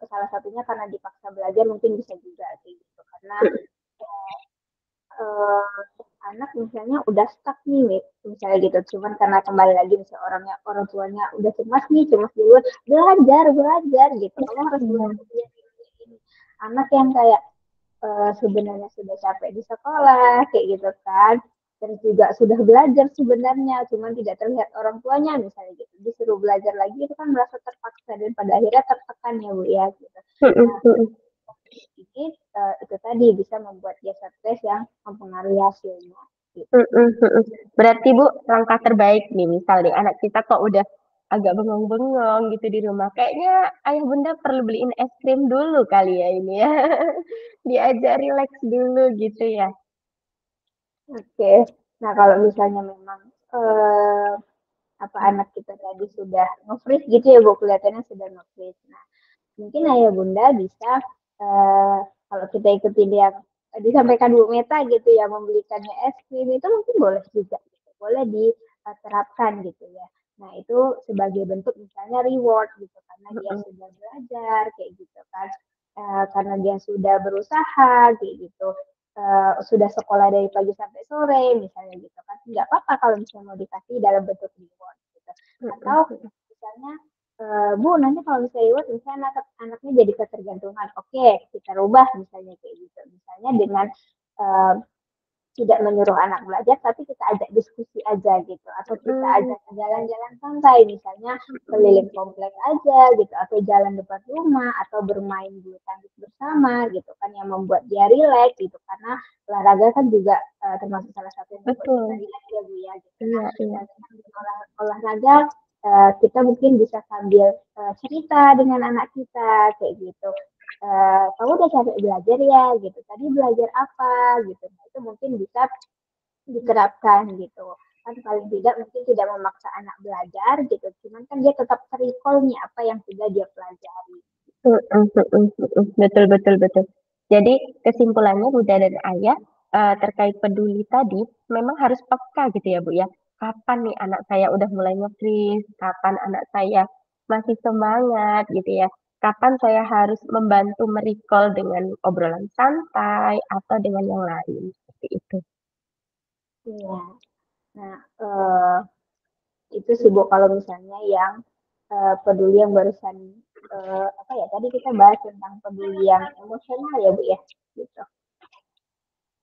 salah satunya karena dipaksa belajar mungkin bisa juga sih gitu. Karena eh, anak misalnya udah stuck nih misalnya gitu cuman karena kembali lagi misalnya orang tuanya udah cemas nih cemas duluan belajar belajar gitu kamu harus belajar ini anak yang kayak sebenarnya sudah capek di sekolah kayak gitu kan terus juga sudah belajar sebenarnya cuman tidak terlihat orang tuanya misalnya gitu disuruh belajar lagi itu kan merasa terpaksa dan pada akhirnya tertekan ya Bu ya gitu nah ini itu tadi bisa membuat dia stres yang mempengaruhi hasilnya gitu. Berarti Bu, langkah terbaik nih, misalnya anak kita kok udah agak bengong-bengong gitu di rumah. Kayaknya ayah bunda perlu beliin es krim dulu kali ya ini ya. Diajak rileks dulu gitu ya. Oke, nah kalau misalnya memang eh, apa anak kita tadi sudah nge-freeze gitu ya Bu, kelihatannya sudah nge-freeze. Nah, mungkin ayah bunda bisa kalau kita ikutin yang disampaikan Bu Meta gitu ya membelikannya es krim itu mungkin boleh juga gitu. Boleh diterapkan gitu ya. Nah itu sebagai bentuk misalnya reward gitu karena dia sudah belajar kayak gitu kan. Karena dia sudah berusaha kayak gitu. Sudah sekolah dari pagi sampai sore misalnya gitu kan nggak apa-apa kalau misalnya mau dikasih dalam bentuk reward gitu atau misalnya Bu, nanti kalau misalnya reward, misalnya anaknya jadi ketergantungan. Oke, kita rubah misalnya kayak gitu. Misalnya dengan uh, tidak menyuruh anak belajar, tapi kita ajak diskusi aja gitu. Atau kita ajak jalan-jalan santai, misalnya keliling komplek aja gitu. Atau jalan depan rumah, atau bermain bulu tangkis bersama gitu kan. Yang membuat dia rileks gitu. Karena olahraga kan juga termasuk salah satu yang membuat kita Betul. rileks ya Bu ya. Gitu. Nah, Iya, iya. olahraga kita mungkin bisa sambil cerita dengan anak kita kayak gitu kamu udah capek belajar ya gitu tadi belajar apa gitu nah, itu mungkin bisa diterapkan gitu kan paling tidak mungkin tidak memaksa anak belajar gitu cuman kan dia tetap recall nih apa yang sudah dia pelajari. Betul, betul, betul. Jadi kesimpulannya Bunda dan Ayah terkait peduli tadi memang harus peka gitu ya Bu ya. Kapan nih anak saya udah mulai nge-freeze, kapan anak saya masih semangat gitu ya. Kapan saya harus membantu merecall dengan obrolan santai atau dengan yang lain seperti itu. Iya. Nah itu sih Bu kalau misalnya yang peduli yang barusan apa ya tadi kita bahas tentang peduli yang emosional ya Bu ya gitu.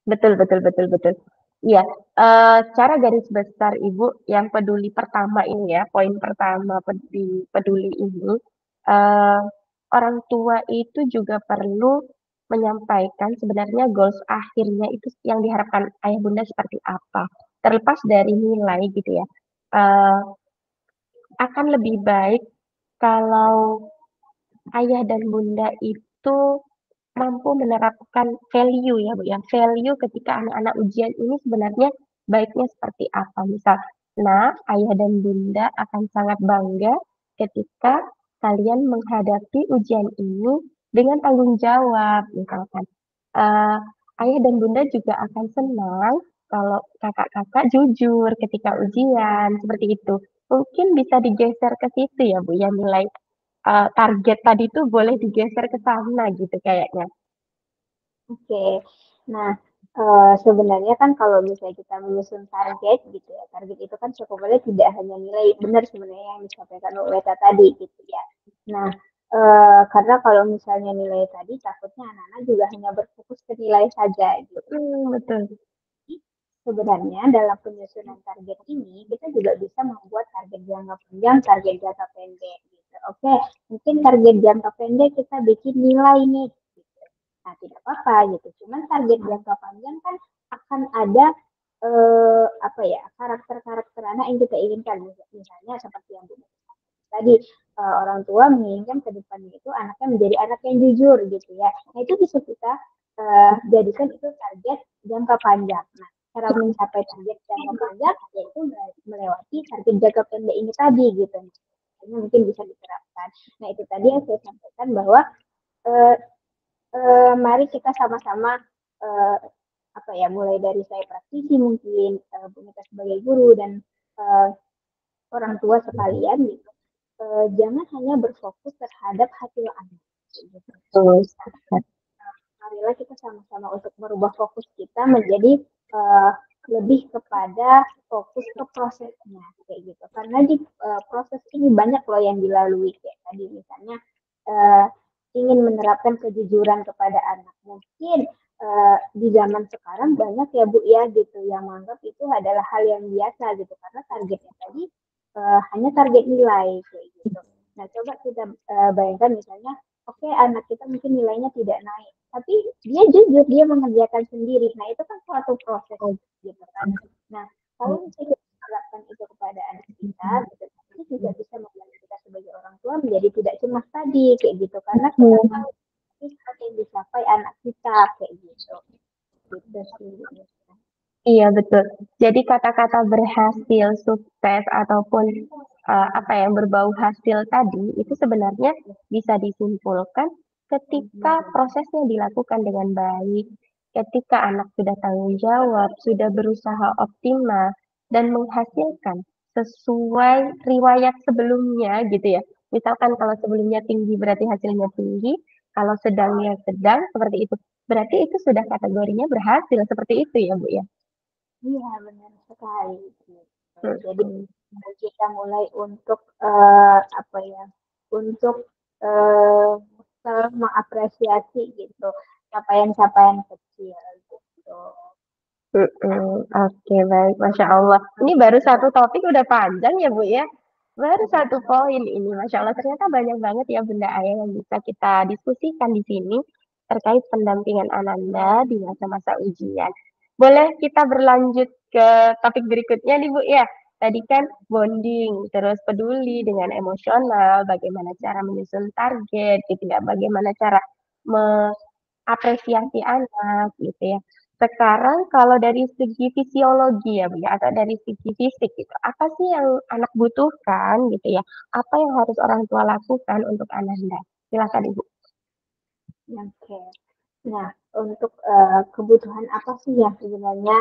Betul, betul, betul, betul. Iya, secara garis besar Ibu yang peduli pertama ini ya, poin pertama peduli ini, eh, orang tua itu juga perlu menyampaikan sebenarnya goals akhirnya itu yang diharapkan ayah bunda seperti apa. Terlepas dari nilai gitu ya. eh, akan lebih baik kalau ayah dan bunda itu mampu menerapkan value ya Bu ya. Value ketika anak-anak ujian ini sebenarnya baiknya seperti apa. Misal, nah ayah dan bunda akan sangat bangga ketika kalian menghadapi ujian ini dengan tanggung jawab. Misalkan, Eh, ayah dan bunda juga akan senang kalau kakak-kakak jujur ketika ujian, seperti itu. Mungkin bisa digeser ke situ ya Bu ya, nilai target tadi tuh boleh digeser ke sana gitu kayaknya. Oke. Nah, sebenarnya kan kalau misalnya kita menyusun target gitu ya, target itu kan sebenarnya tidak hanya nilai, benar sebenarnya yang disampaikan oleh Weta tadi gitu ya. Nah, karena kalau misalnya nilai tadi takutnya anak-anak juga hanya berfokus ke nilai saja gitu. Betul. Sebenarnya dalam penyusunan target ini kita juga bisa membuat target jangka panjang, target jangka pendek gitu. Oke, mungkin target jangka pendek kita bikin nilai nih. Gitu. Nah, tidak apa-apa gitu. Cuman target jangka panjang kan akan ada apa ya, karakter-karakter anak yang kita inginkan. Misalnya seperti yang tadi, orang tua menginginkan ke depannya itu anaknya menjadi anak yang jujur gitu ya. Nah, itu bisa kita jadikan itu target jangka panjang. Nah, cara mencapai target jangka panjang yaitu melewati target jangka pendek ini tadi gitu. Ini mungkin bisa diterapkan. Nah, itu tadi yang saya sampaikan bahwa eh, mari kita sama-sama eh, apa ya, mulai dari saya praktisi mungkin, Bumika sebagai guru dan eh, orang tua sekalian gitu, jangan hanya berfokus terhadap hasil anak gitu. Betul. Marilah kita sama-sama untuk merubah fokus kita menjadi uh, lebih kepada fokus ke prosesnya kayak gitu, karena di proses ini banyak loh yang dilalui kayak tadi misalnya uh, ingin menerapkan kejujuran kepada anak, mungkin di zaman sekarang banyak ya Bu ya gitu yang menganggap itu adalah hal yang biasa gitu karena targetnya tadi hanya target nilai kayak gitu. Nah, coba kita bayangkan misalnya, oke, anak kita mungkin nilainya tidak naik, tapi dia jujur, dia mengerjakan sendiri. Nah, itu kan suatu proses gitu kan. Nah, kalau misalnya kita terapkan itu kepada anak kita, gitu, itu juga bisa membantu kita sebagai orang tua menjadi tidak cemas tadi kayak gitu, karena kita tahu apa yang dicapai anak kita kayak gitu. Gitu sih. Iya betul. Jadi kata-kata berhasil, sukses ataupun apa yang berbau hasil tadi itu sebenarnya bisa disimpulkan ketika prosesnya dilakukan dengan baik, ketika anak sudah tanggung jawab, sudah berusaha optimal dan menghasilkan sesuai riwayat sebelumnya gitu ya. Misalkan kalau sebelumnya tinggi berarti hasilnya tinggi, kalau sedangnya sedang seperti itu. Berarti itu sudah kategorinya berhasil seperti itu ya Bu ya. Iya, benar sekali. Gitu. Jadi Mm-mm. kita mulai untuk apa ya, untuk selalu mengapresiasi gitu capaian-capaian kecil gitu. Oke, baik. Masya Allah. Ini baru satu topik udah panjang ya, Bu ya. Baru satu poin ini. Masya Allah. Ternyata banyak banget ya benda ayah yang bisa kita diskusikan di sini terkait pendampingan Ananda di masa-masa ujian. Boleh kita berlanjut ke topik berikutnya nih, Bu ya. Tadi kan bonding, terus peduli dengan emosional, bagaimana cara menyusun target, gitu ya. Bagaimana cara mengapresiasi anak, gitu ya. Sekarang kalau dari segi fisiologi ya Bu ya, atau dari segi fisik gitu, apa sih yang anak butuhkan gitu ya? Apa yang harus orang tua lakukan untuk Ananda? Silakan Ibu. Oke. Nah, untuk kebutuhan apa sih yang sebenarnya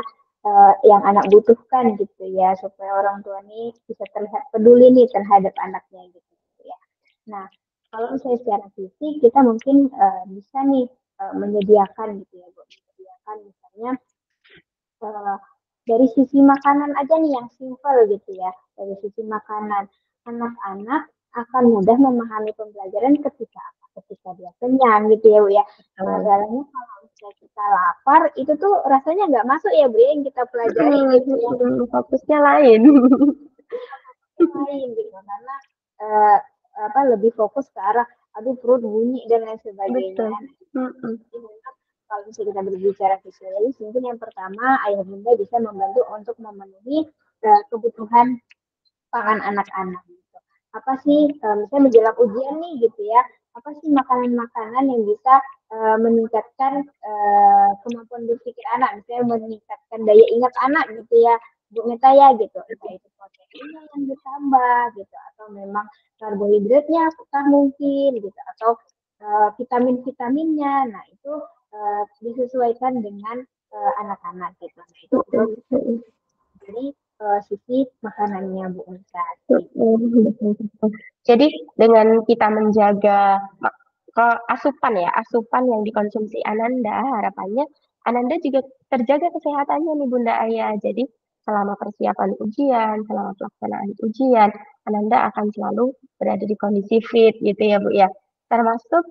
yang anak butuhkan gitu ya supaya orang tua ini bisa terlihat peduli nih terhadap anaknya gitu ya. Nah, kalau misalnya secara fisik kita mungkin bisa nih menyediakan gitu ya, Bu. Menyediakan misalnya eh, dari sisi makanan aja nih yang simple gitu ya. Dari sisi makanan, anak-anak akan mudah memahami pembelajaran ketika apa? Ketika dia kenyang gitu ya, Bu ya. Betul. Masalahnya kalau misalnya kita lapar, itu tuh rasanya nggak masuk ya, Bu ya, yang kita pelajari gitu ya. Fokusnya lain. Lain gitu karena eh, apa lebih fokus ke arah aduh perut bunyi dan lain sebagainya. Betul. Mm-mm. Jadi memang kalau misalnya kita berbicara fisiologis, mungkin yang pertama ayah bunda bisa membantu untuk memenuhi kebutuhan pangan anak-anak gitu. Apa sih misalnya menjelang ujian nih gitu ya, apa sih makanan-makanan yang bisa meningkatkan kemampuan berpikir anak, misalnya meningkatkan daya ingat anak gitu ya, Bu Meta ya gitu, entah itu proteinnya yang ditambah gitu, atau memang karbohidratnya apakah mungkin gitu, atau vitamin-vitaminnya. Nah itu disesuaikan dengan anak-anak gitu. Nah itu juga dari sisi makanannya Bu Meta. Betul, betul. Jadi dengan kita menjaga asupan ya, asupan yang dikonsumsi Ananda, harapannya Ananda juga terjaga kesehatannya nih Bunda Aya. Jadi selama persiapan ujian, selama pelaksanaan ujian, Ananda akan selalu berada di kondisi fit gitu ya Bu ya. Termasuk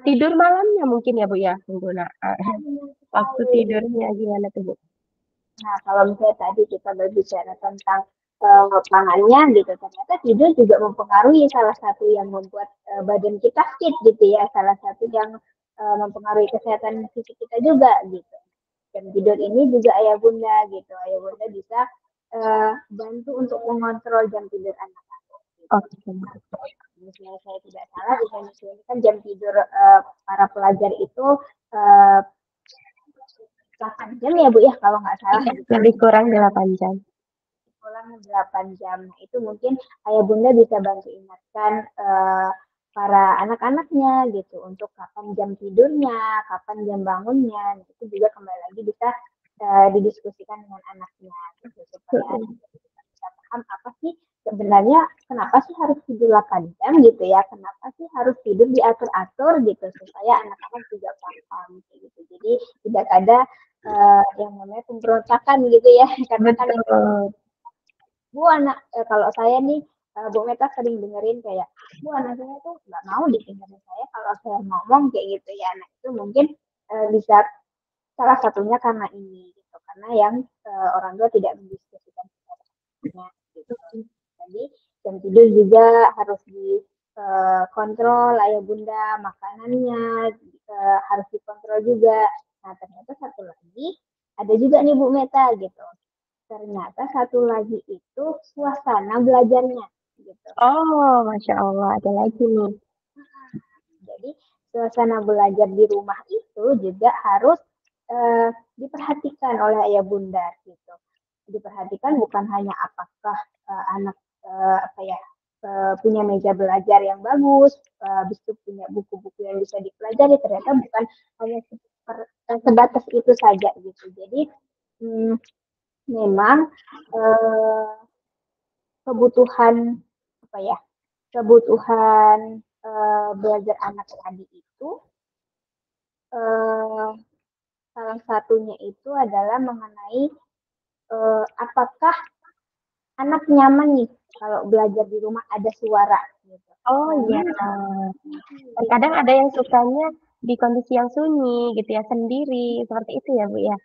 tidur malamnya mungkin ya Bu ya, waktu Sekali. tidurnya gimana tuh Bu? Nah, kalau misalnya tadi kita berbicara tentang pangannya gitu, ternyata tidur juga mempengaruhi salah satu yang membuat badan kita fit gitu ya, salah satu yang mempengaruhi kesehatan fisik kita juga gitu. Dan tidur ini juga ayah bunda gitu, ayah bunda bisa bantu untuk mengontrol jam tidur anak. Oke. Misalnya saya tidak salah di Indonesia ini kan jam tidur para pelajar itu uh, 8 jam ya Bu ya kalau nggak salah gitu. Lebih kurang 8 jam. Pulang 8 jam. Nah, itu mungkin ayah bunda bisa bantu ingatkan para anak-anaknya gitu untuk kapan jam tidurnya, kapan jam bangunnya. Nah, itu juga kembali lagi bisa didiskusikan dengan anaknya gitu supaya anak bisa paham apa sih sebenarnya kenapa sih harus tidur 8 jam gitu ya, kenapa sih harus tidur diatur-atur gitu supaya anak-anak juga paham gitu. Jadi tidak ada yang namanya pemberontakan gitu ya karena kan Betul. Bu anak kalau saya nih Bu Meta sering dengerin kayak Bu anak saya tuh nggak mau dengerin saya kalau saya ngomong kayak gitu ya. Nah itu mungkin bisa salah satunya karena ini gitu karena yang orang tua tidak mendiskusikan sebenarnya gitu. Jadi jam tidur juga harus dikontrol ayah bunda makanannya harus dikontrol juga. Nah ternyata satu lagi ada juga nih Bu Meta gitu ternyata satu lagi itu suasana belajarnya gitu. Oh, Masya Allah, ada lagi nih. Jadi suasana belajar di rumah itu juga harus diperhatikan oleh ayah bunda gitu. Diperhatikan bukan hanya apakah anak apa ya punya meja belajar yang bagus, habis itu punya buku-buku yang bisa dipelajari. Ternyata bukan hanya sebatas itu saja gitu. Jadi hmm, memang eh, kebutuhan apa ya kebutuhan belajar anak tadi itu eh, salah satunya itu adalah mengenai apakah anak nyaman nih kalau belajar di rumah ada suara gitu. Oh Nah, iya. Terkadang ada yang sukanya di kondisi yang sunyi gitu ya, sendiri. Seperti itu ya, Bu ya.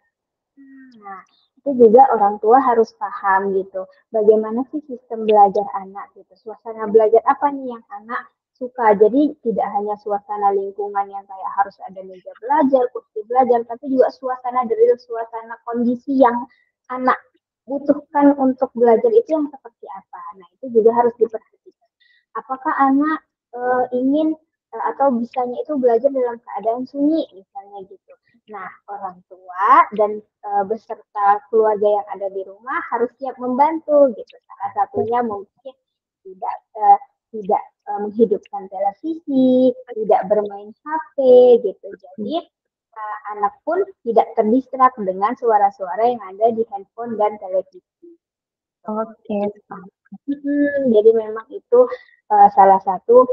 nah, itu juga orang tua harus paham gitu. Bagaimana sih sistem belajar anak gitu. Suasana belajar apa nih yang anak suka. Jadi tidak hanya suasana lingkungan yang kayak harus ada meja belajar, kursi belajar, tapi juga suasana dari suasana kondisi yang anak butuhkan untuk belajar itu yang seperti apa. Nah, itu juga harus diperhatikan. Apakah anak ingin atau bisanya itu belajar dalam keadaan sunyi misalnya gitu. Nah, orang tua dan beserta keluarga yang ada di rumah harus siap membantu gitu. Salah satunya mungkin tidak tidak menghidupkan televisi, tidak bermain HP gitu. Jadi anak pun tidak terdistrak dengan suara-suara yang ada di handphone dan televisi. Oke. Jadi, jadi memang itu salah satu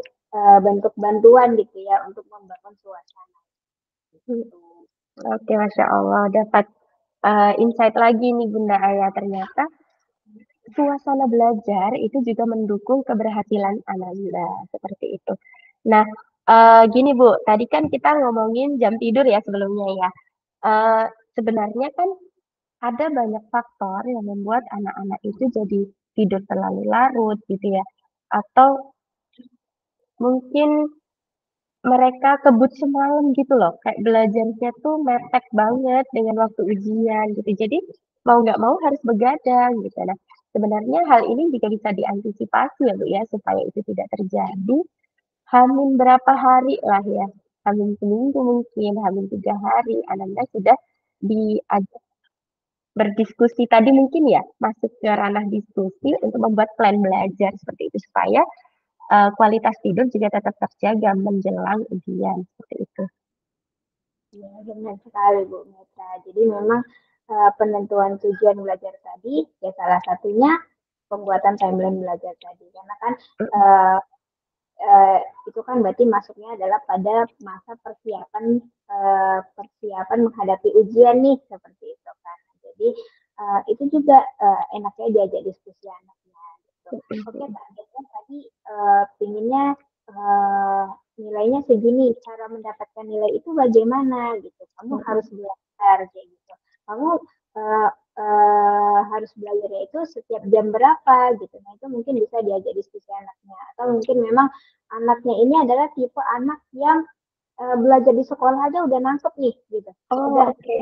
bentuk bantuan gitu ya untuk membangun suasana. Gitu. Oke, Masya Allah. Dapat insight lagi nih Bunda Aya. Ternyata suasana belajar itu juga mendukung keberhasilan Ananda. Seperti itu. Nah, gini Bu, tadi kan kita ngomongin jam tidur ya sebelumnya ya. Eh, Sebenarnya kan ada banyak faktor yang membuat anak-anak itu jadi tidur terlalu larut gitu ya. Atau mungkin mereka kebut semalam gitu loh. Kayak belajarnya tuh mepet banget dengan waktu ujian gitu. Jadi mau nggak mau harus begadang gitu. Nah, sebenarnya hal ini juga bisa diantisipasi ya Bu ya, supaya itu tidak terjadi. Hamin berapa hari lah ya, hamin seminggu mungkin, hamin 3 hari, Anda sudah diajak berdiskusi tadi mungkin ya, masuk ke ranah diskusi untuk membuat plan belajar seperti itu supaya kualitas tidur juga tetap terjaga menjelang ujian seperti itu. Ya, benar sekali Bu Meta. Jadi memang penentuan tujuan belajar tadi ya salah satunya pembuatan timeline belajar tadi. Karena kan uh, uh, itu kan berarti masuknya adalah pada masa persiapan menghadapi ujian nih seperti itu kan. Jadi itu juga enaknya diajak diskusi anaknya. Gitu. Oke, targetnya tadi pinginnya uh, nilainya segini, cara mendapatkan nilai itu bagaimana gitu. Kamu harus belajar kayak gitu. Kamu harus belajarnya itu setiap jam berapa gitu. Nah itu mungkin bisa diajak diskusi anaknya. Atau mungkin memang anaknya ini adalah tipe anak yang belajar di sekolah aja udah nangkep nih gitu. Oh, Udah oke.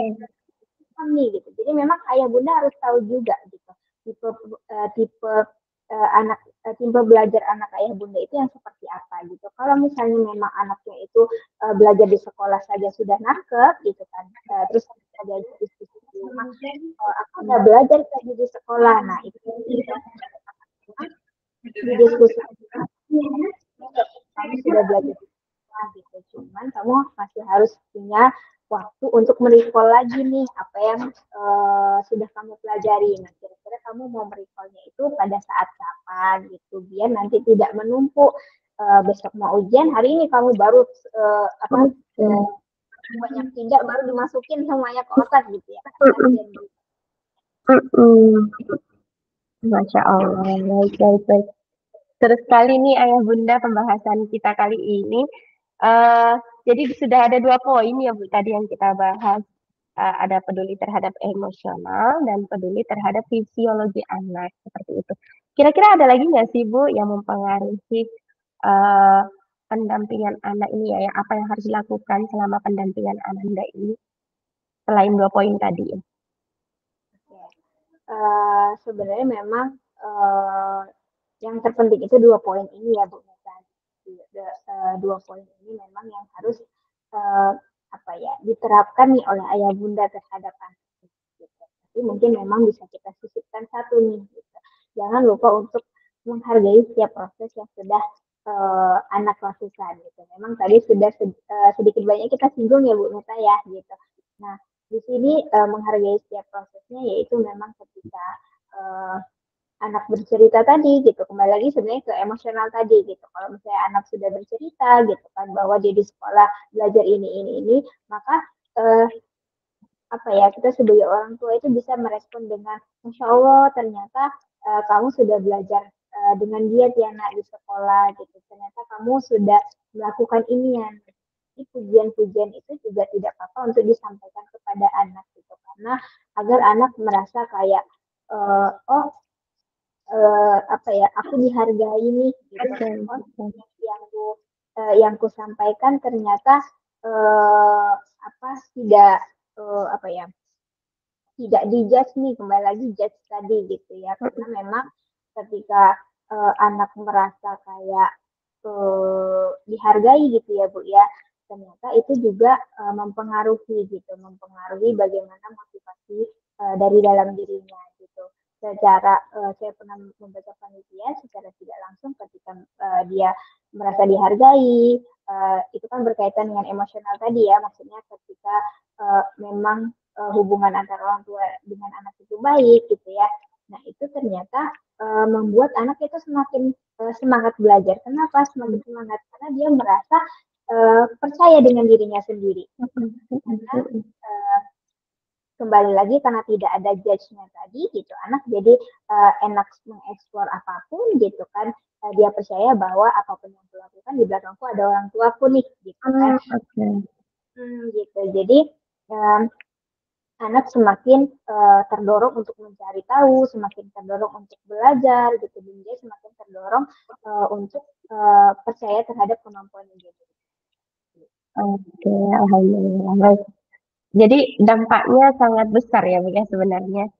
nih gitu. Jadi memang ayah bunda harus tahu juga gitu tipe tipe tipe belajar anak ayah bunda itu yang seperti apa gitu. Kalau misalnya memang anaknya itu belajar di sekolah saja sudah nangkep gitu kan, terus kita diajak diskusi di rumah, aku udah belajar tadi di sekolah, nah itu kita didiskusi kamu sudah belajar gitu, cuman kamu masih harus punya waktu untuk merecall lagi nih apa yang sudah kamu pelajari. Nah, kira-kira kamu mau merecallnya itu pada saat kapan gitu, biar nanti tidak menumpuk. Besok mau ujian, hari ini kamu baru banyak tidak baru dimasukin semuanya ke otak gitu ya. Kasian gitu. Masya Allah, baik, baik, baik. Terus sekali nih Ayah Bunda pembahasan kita kali ini. Eh, jadi sudah ada 2 poin ya Bu tadi yang kita bahas. Ada peduli terhadap emosional dan peduli terhadap fisiologi anak seperti itu. Kira-kira ada lagi nggak sih Bu yang mempengaruhi eh, pendampingan anak ini ya, ya? Apa yang harus dilakukan selama pendampingan anak Anda ini selain 2 poin tadi ya? Sebenarnya memang yang terpenting itu 2 poin ini ya Bu Neta. 2 poin ini memang yang harus uh, apa ya diterapkan nih oleh ayah bunda terhadap anak. Gitu. Tapi mungkin memang bisa kita sisipkan satu nih. Gitu. Jangan lupa untuk menghargai setiap proses yang sudah anak lakukan. Gitu. Memang tadi sudah sedikit banyak kita singgung ya Bu Neta ya. Gitu. Nah di sini menghargai setiap prosesnya yaitu memang ketika uh, anak bercerita tadi gitu, kembali lagi sebenarnya ke emosional tadi gitu. Kalau misalnya anak sudah bercerita gitu kan bahwa dia di sekolah belajar ini, maka uh, apa ya kita sebagai orang tua itu bisa merespon dengan Masya Allah ternyata kamu sudah belajar dengan dia Tiana di sekolah gitu, ternyata kamu sudah melakukan ini ya. Jadi pujian-pujian itu juga tidak apa-apa untuk disampaikan kepada anak gitu, karena agar anak merasa kayak oh apa ya aku dihargai nih gitu, oh yang ku yang ku sampaikan ternyata apa tidak apa ya tidak dijudge nih, kembali lagi judge tadi gitu ya, karena memang ketika anak merasa kayak dihargai gitu ya Bu ya, ternyata itu juga mempengaruhi gitu, mempengaruhi bagaimana motivasi dari dalam dirinya gitu. Secara saya pernah membaca penelitian secara tidak langsung ketika dia merasa dihargai, itu kan berkaitan dengan emosional tadi ya, maksudnya ketika memang hubungan antara orang tua dengan anak itu baik gitu ya. Nah itu ternyata membuat anak itu semakin semangat belajar. Kenapa semakin semangat? Karena dia merasa percaya dengan dirinya sendiri. Karena kembali lagi karena tidak ada judge-nya tadi gitu, anak jadi enak mengeksplor apapun gitu kan. Dia percaya bahwa apapun yang kulakukan di belakangku ada orang tuaku nih gitu kan. Gitu. Jadi anak semakin terdorong untuk mencari tahu, semakin terdorong untuk belajar gitu, dan dia semakin terdorong untuk percaya terhadap kemampuan dia. Oke, alhamdulillah. Baik. Jadi dampaknya sangat besar ya Bu ya sebenarnya.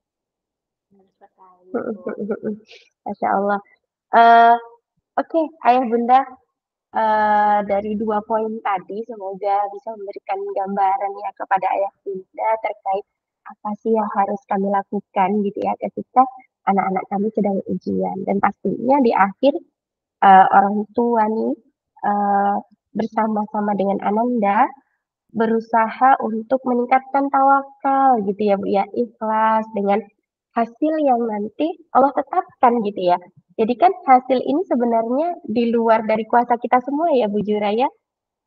Mhm mhm mhm. Masya Allah. Eee, oke, Ayah Bunda, dari 2 poin tadi semoga bisa memberikan gambaran ya kepada Ayah Bunda terkait apa sih yang harus kami lakukan gitu ya ketika anak-anak kami sedang ujian. Dan pastinya di akhir, orang tua nih, eee, bersama-sama dengan Ananda berusaha untuk meningkatkan tawakal gitu ya, Bu, ya, ikhlas dengan hasil yang nanti Allah tetapkan gitu ya. Jadi kan hasil ini sebenarnya di luar dari kuasa kita semua ya, Bu Jura ya.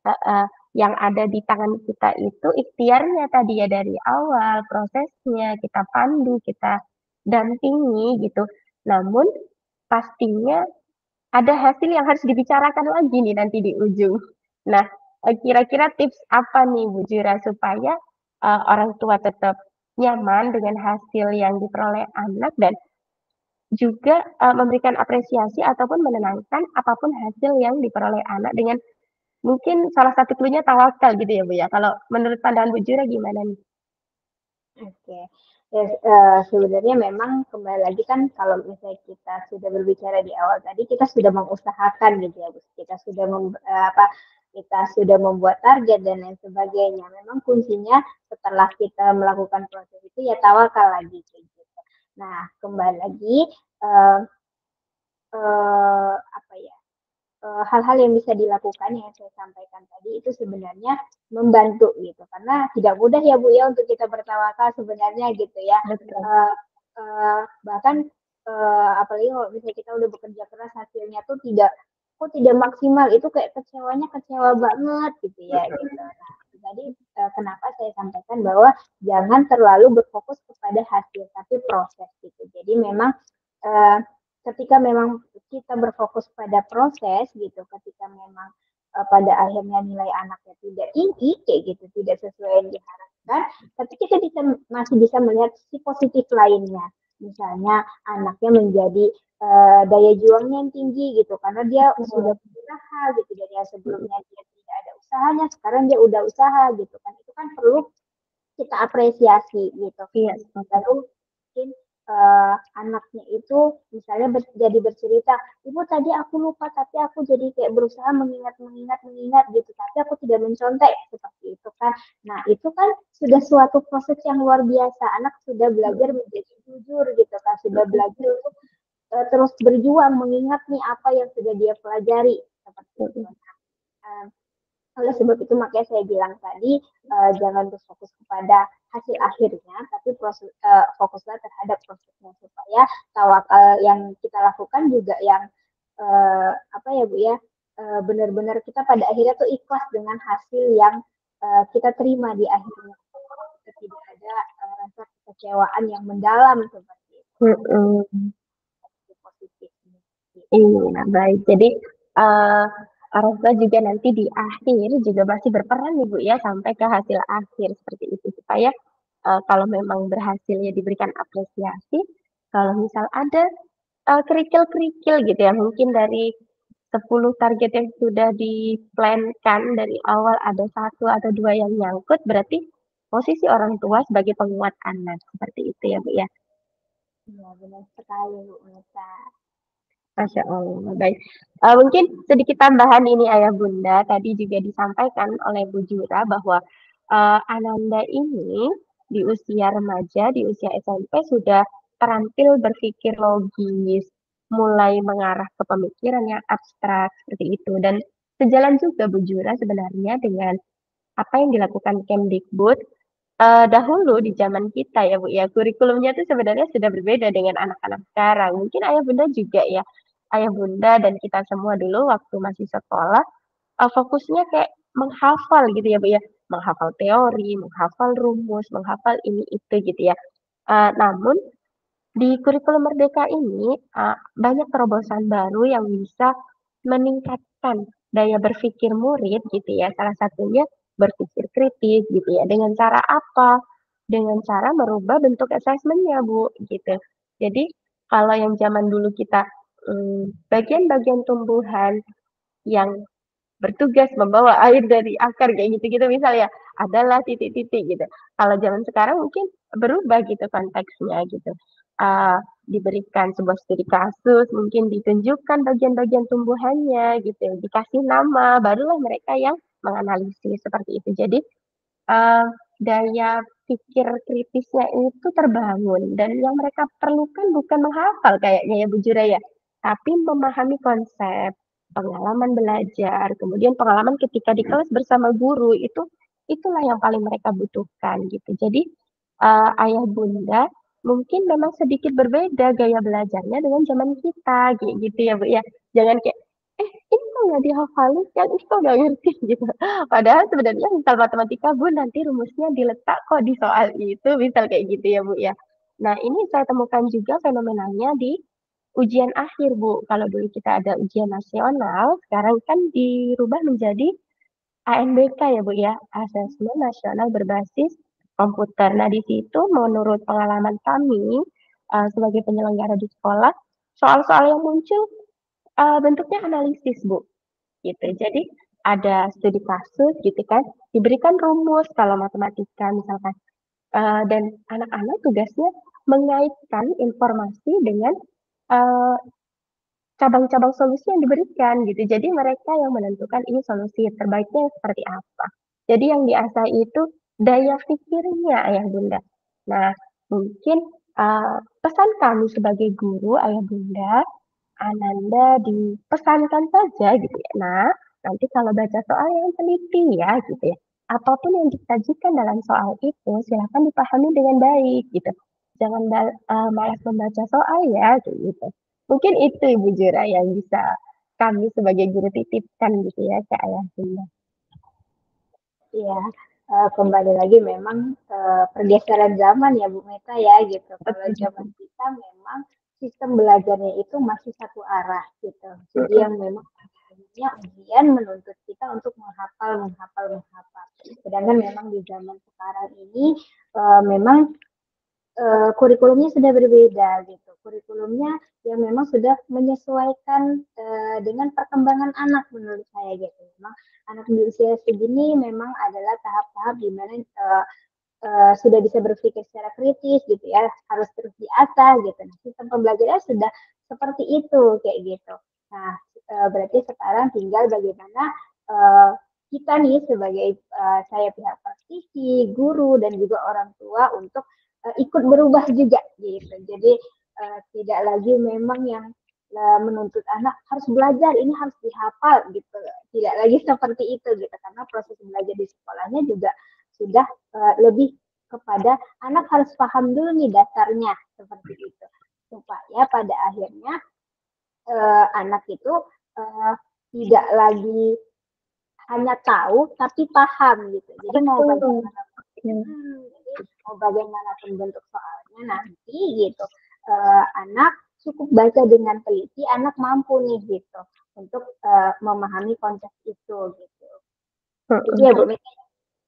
Heeh, yang ada di tangan kita itu ikhtiarnya tadi ya dari awal, prosesnya kita pandu, kita dampingi gitu. Namun pastinya ada hasil yang harus dibicarakan lagi nih nanti di ujung. Nah, kira-kira tips apa nih Bu Jura supaya, orang tua tetap nyaman dengan hasil yang diperoleh anak dan juga, memberikan apresiasi ataupun menenangkan apapun hasil yang diperoleh anak dengan mungkin salah satu clue-nya tawakal gitu ya, Bu, ya? Kalau menurut pandangan Bu Jura gimana nih? Oke. Ya, sebenarnya memang kembali lagi kan kalau misalnya kita sudah berbicara di awal tadi, kita sudah mengusahakan gitu ya, Gus. Kita sudah kita sudah membuat target dan lain sebagainya. Memang kuncinya setelah kita melakukan proses itu ya tawakal lagi kayak gitu. Nah, kembali lagi eh, apa ya? Hal-hal yang bisa dilakukan yang saya sampaikan tadi itu sebenarnya membantu gitu karena tidak mudah ya Bu ya untuk kita bertawakal sebenarnya gitu ya. Betul. Uh, Bahkan apalagi kalau misalnya kita udah bekerja keras hasilnya tuh tidak kok tidak maksimal itu kayak kecewanya kecewa banget gitu ya gitu. Nah, jadi kenapa saya sampaikan bahwa jangan terlalu berfokus kepada hasil tapi proses gitu. Jadi memang uh, ketika memang kita berfokus pada proses gitu, ketika memang pada akhirnya nilai anaknya tidak tinggi kayak gitu, tidak sesuai yang diharapkan, tapi kita masih bisa melihat sisi positif lainnya. Misalnya anaknya menjadi daya juangnya yang tinggi gitu, karena dia sudah Betul. berusaha gitu dari yang sebelumnya dia tidak ada usahanya, sekarang dia udah usaha gitu kan, itu kan perlu kita apresiasi gitu. Iya, sepakat. Lalu mungkin anaknya itu misalnya jadi bercerita, ibu tadi aku lupa tapi aku jadi kayak berusaha mengingat gitu, tapi aku tidak mencontek seperti itu kan. Nah itu kan sudah suatu proses yang luar biasa. Anak sudah belajar menjadi jujur gitu kan, sudah belajar untuk terus berjuang mengingat nih apa yang sudah dia pelajari seperti itu. Nah, oleh sebab itu makanya saya bilang tadi jangan berfokus kepada hasil akhirnya, tapi fokuslah terhadap prosesnya supaya tawakal yang kita lakukan juga yang apa ya Bu ya benar-benar kita pada akhirnya tuh ikhlas dengan hasil yang kita terima di akhirnya. Tidak ada rasa kekecewaan yang mendalam seperti itu. Mhm. Positif. Iya, baik. Jadi, eee, orang tua juga nanti di akhir juga masih berperan nih, Bu, ya, sampai ke hasil akhir seperti itu. Supaya, kalau memang berhasil ya diberikan apresiasi, kalau misal ada, kerikil-kerikil gitu ya, mungkin dari 10 target yang sudah di-plan-kan dari awal ada satu atau 2 yang nyangkut, berarti posisi orang tua sebagai penguat anak, seperti itu ya, Bu, ya? Iya benar sekali Bu Mita. Masya Allah, baik. Mungkin sedikit tambahan ini Ayah Bunda, tadi juga disampaikan oleh Bu Jura bahwa Ananda ini di usia remaja, di usia SMP sudah terampil berpikir logis, mulai mengarah ke pemikiran yang abstrak seperti itu. Dan sejalan juga Bu Jura sebenarnya dengan apa yang dilakukan Kemdikbud. Dahulu di zaman kita ya, Bu, ya, kurikulumnya itu sebenarnya sudah berbeda dengan anak-anak sekarang. Mungkin ayah bunda juga ya, ayah bunda dan kita semua dulu waktu masih sekolah, fokusnya kayak menghafal gitu ya, Bu, ya. Menghafal teori, menghafal rumus, menghafal ini itu gitu ya. Namun di kurikulum Merdeka ini, banyak terobosan baru yang bisa meningkatkan daya berpikir murid gitu ya, salah satunya berpikir kritis gitu ya. Dengan cara apa? Dengan cara merubah bentuk asesmennya, Bu, gitu. Jadi kalau yang zaman dulu kita, bagian-bagian tumbuhan yang bertugas membawa air dari akar kayak gitu-gitu misal ya, adalah titik-titik gitu. Kalau zaman sekarang mungkin berubah gitu konteksnya gitu. diberikan sebuah studi kasus, mungkin ditunjukkan bagian-bagian tumbuhannya gitu, dikasih nama, barulah mereka yang menganalisis seperti itu. Jadi eee, daya pikir kritisnya itu terbangun dan yang mereka perlukan bukan menghafal kayaknya ya Bu Jura ya, tapi memahami konsep, pengalaman belajar, kemudian pengalaman ketika di kelas bersama guru itulah yang paling mereka butuhkan gitu. Jadi, ayah bunda mungkin memang sedikit berbeda gaya belajarnya dengan zaman kita kayak gitu ya Bu ya. Jangan kayak, "Eh, ini kok nggak dihafalin, yang ini kok nggak ngerti?" Gitu. Padahal sebenarnya misal matematika, Bu, nanti rumusnya diletak kok di soal itu, misal kayak gitu ya, Bu, ya. Nah, ini saya temukan juga fenomenanya di ujian akhir, Bu. Kalau dulu kita ada ujian nasional, sekarang kan dirubah menjadi ANBK ya, Bu, ya, Asesmen Nasional Berbasis Komputer. Nah, di situ menurut pengalaman kami, sebagai penyelenggara di sekolah, soal-soal yang muncul, bentuknya analisis, Bu. Gitu. Jadi ada studi kasus gitu kan, diberikan rumus kalau matematika misalkan, dan anak-anak tugasnya mengaitkan informasi dengan, eee, cabang-cabang solusi yang diberikan gitu. Jadi mereka yang menentukan ini solusi terbaiknya seperti apa. Jadi yang diasah itu daya pikirnya ayah bunda. Nah, mungkin, pesan kami sebagai guru ayah bunda, Ananda dipesankan saja gitu ya, "Nak, nanti kalau baca soal yang teliti ya," gitu ya. Apapun yang disajikan dalam soal itu silakan dipahami dengan baik gitu. Jangan malas membaca soal ya, kayak gitu. Mungkin itu Ibu Jura yang bisa kami sebagai guru titipkan gitu ya ke ayah bunda. Iya, kembali lagi memang, pergeseran zaman ya Bu Meta ya gitu. Kalau Betul zaman betul. kita memang sistem belajarnya itu masih satu arah gitu. Jadi Mhm, yang memang akhirnya ujian menuntut kita untuk menghafal menghafal menghafal. Sedangkan memang di zaman sekarang ini, memang kurikulumnya sudah berbeda gitu. Kurikulumnya yang memang sudah menyesuaikan dengan perkembangan anak menurut saya gitu. Memang anak di usia segini memang adalah tahap-tahap di mana sudah bisa berpikir secara kritis gitu ya, harus terus diasah gitu. Nah, sistem pembelajarannya sudah seperti itu kayak gitu. Nah, berarti sekarang tinggal bagaimana uh, kita nih sebagai saya pihak praktisi, guru dan juga orang tua untuk ikut berubah juga gitu. Jadi tidak lagi memang yang menuntut anak harus belajar ini harus dihafal gitu. Tidak lagi seperti itu gitu karena proses belajar di sekolahnya juga sudah lebih kepada anak harus paham dulu nih dasarnya seperti itu supaya pada akhirnya anak itu uh, tidak lagi hanya tahu tapi paham gitu. Jadi mau betul. bagaimanapun, Ya. jadi mau bagaimanapun bentuk soalnya nanti gitu, anak cukup baca dengan teliti, anak mampu nih gitu untuk memahami konsep itu gitu. Itu ya Mhm. Bu Mita.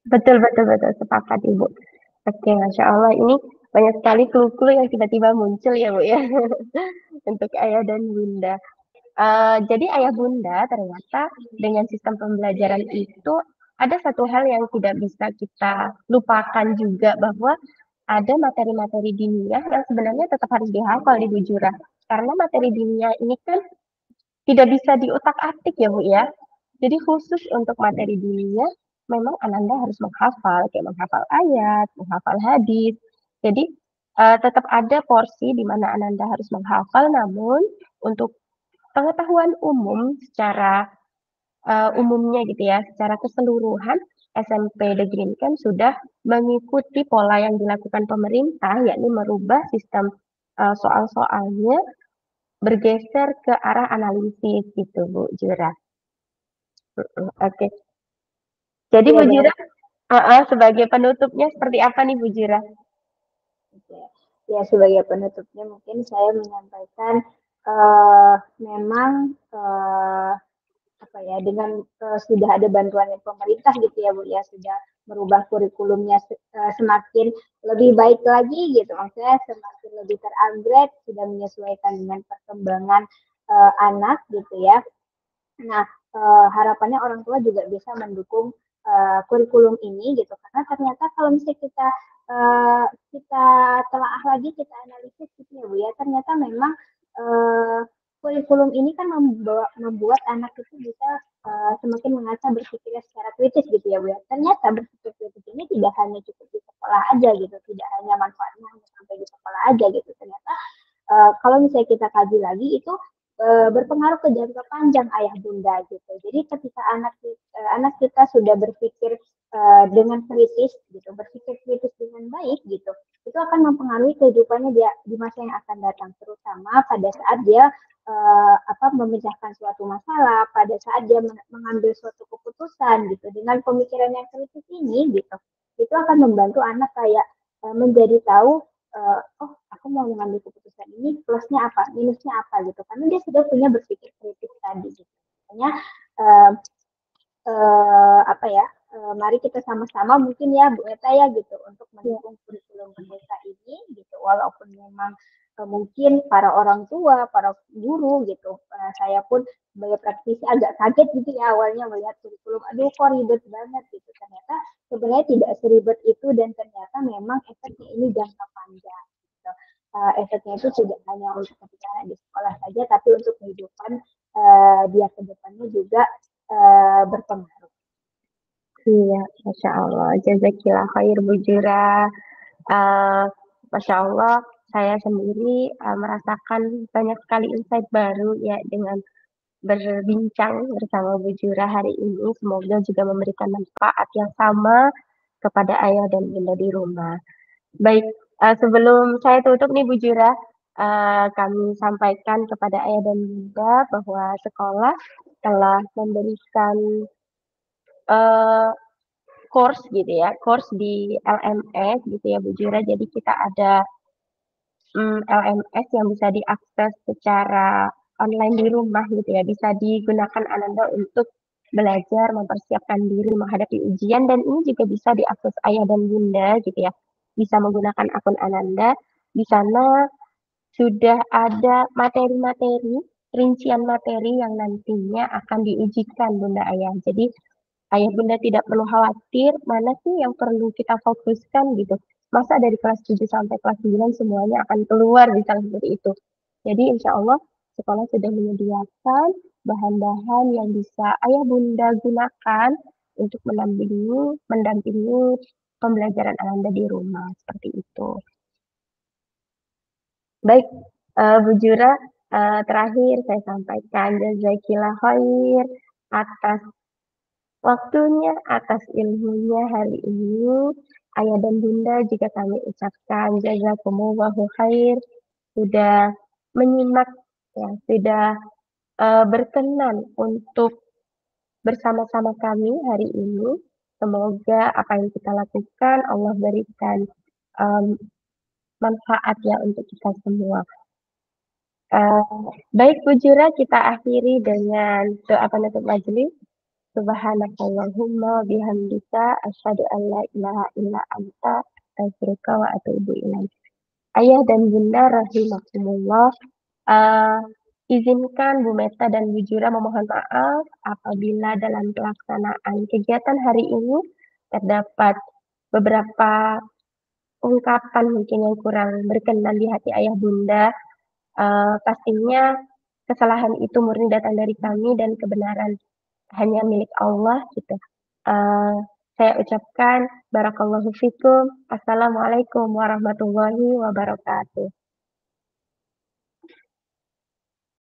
Betul betul betul, sepakat Ibu. Oke, Masya Allah. Ini banyak sekali clue-clue yang tiba-tiba muncul ya, Bu ya, untuk ayah dan bunda. Jadi ayah bunda ternyata dengan sistem pembelajaran itu ada satu hal yang tidak bisa kita lupakan juga bahwa ada materi-materi diniyah yang sebenarnya tetap harus dihafal di Bujura. Karena materi diniyah ini kan tidak bisa diutak-atik ya Bu ya. Jadi khusus untuk materi diniyah memang Ananda harus menghafal, kayak menghafal ayat, menghafal hadis. Jadi tetap ada porsi di mana Ananda harus menghafal, namun untuk pengetahuan umum secara umumnya gitu ya, secara keseluruhan SMP The Green Camp sudah mengikuti pola yang dilakukan pemerintah, yakni merubah sistem soal-soalnya bergeser ke arah analisis gitu Bu Jura. Oke, jadi Iya Bu benar. Jura sebagai penutupnya seperti apa nih Bu Jura? Oke. Ya sebagai penutupnya mungkin saya menyampaikan memang apa ya dengan sudah ada bantuan pemerintah gitu ya Bu ya sudah merubah kurikulumnya semakin lebih baik lagi gitu maksudnya semakin lebih terupgrade sudah menyesuaikan dengan perkembangan anak gitu ya. Nah, harapannya orang tua juga bisa mendukung kurikulum ini gitu karena ternyata kalau misalnya kita kita telaah lagi, kita analisis gitu ya Bu ya, ternyata memang eh, kurikulum ini kan membuat anak itu bisa semakin mengasah berpikirnya secara kritis gitu ya Bu ya. Ternyata berpikir kritis ini tidak hanya cukup di sekolah aja gitu, tidak hanya manfaatnya hanya sampai di sekolah aja gitu. Ternyata kalau misalnya kita kaji lagi itu berpengaruh ke jangka panjang ayah bunda gitu. Jadi ketika anak kita sudah berpikir dengan kritis gitu, berpikir kritis dengan baik gitu, itu akan mempengaruhi kehidupannya dia di masa yang akan datang, terutama pada saat dia memecahkan suatu masalah, pada saat dia mengambil suatu keputusan gitu, dengan pemikiran yang kritis ini gitu, itu akan membantu anak kayak menjadi tahu oh aku mau mengambil keputusan ini plusnya apa minusnya apa gitu karena dia sudah punya berpikir kritis tadi gitu makanya uh, apa ya mari kita sama-sama mungkin ya Bu Eta ya gitu untuk mendukung kurikulum merdeka ini gitu walaupun memang mungkin para orang tua para guru gitu saya pun sebagai praktisi agak kaget gitu ya awalnya melihat kurikulum aduh kok ribet banget gitu ternyata sebenarnya tidak seribet itu dan ternyata memang efeknya ini jangka panjang gitu. Efeknya itu tidak hanya untuk ketika di sekolah saja tapi untuk kehidupan dia ke depannya juga berpengaruh. Iya, Masya Allah. Jazakillah khair Bu Jura. Eh, Masya Allah, saya sendiri merasakan banyak sekali insight baru ya dengan berbincang bersama Bu Jura hari ini. Semoga juga memberikan manfaat yang sama kepada ayah dan bunda di rumah. Baik, sebelum saya tutup nih Bu Jura, kami sampaikan kepada ayah dan bunda bahwa sekolah telah memberikan eh, course gitu ya, course di LMS gitu ya Bu Jura. Jadi kita ada LMS yang bisa diakses secara online di rumah gitu ya. Bisa digunakan Ananda untuk belajar, mempersiapkan diri menghadapi ujian dan ini juga bisa diakses ayah dan bunda gitu ya. Bisa menggunakan akun Ananda. Di sana sudah ada materi-materi, rincian materi yang nantinya akan diujikan Bunda Ayah. Jadi Ayah Bunda tidak perlu khawatir mana sih yang perlu kita fokuskan gitu. Masa dari kelas 7 sampai kelas 9 semuanya akan keluar misalnya seperti itu. Jadi insya Allah sekolah sudah menyediakan bahan-bahan yang bisa Ayah Bunda gunakan untuk mendampingi pembelajaran Anda di rumah seperti itu. Baik, Bu Jura, terakhir saya sampaikan jazakillah khair atas waktunya, atas ilmunya hari ini. Ayah dan Bunda juga kami ucapkan jazakumullahu khair sudah menyimak ya, sudah berkenan untuk bersama-sama kami hari ini. Semoga apa yang kita lakukan Allah berikan em, manfaat ya untuk kita semua. Eh, Baik Bu Jura, kita akhiri dengan doa penutup majelis. Subhanakallahumma bihamdika asyhadu an la ilaha illa anta astaghfiruka wa atubu ilaik. Ayah dan Bunda rahimakumullah, eh, izinkan Bu Meta dan Bu Jura memohon maaf apabila dalam pelaksanaan kegiatan hari ini terdapat beberapa ungkapan mungkin yang kurang berkenan di hati Ayah Bunda. Pastinya kesalahan itu murni datang dari kami dan kebenaran hanya milik Allah gitu. Eh, saya ucapkan barakallahu fikum. Assalamualaikum warahmatullahi wabarakatuh.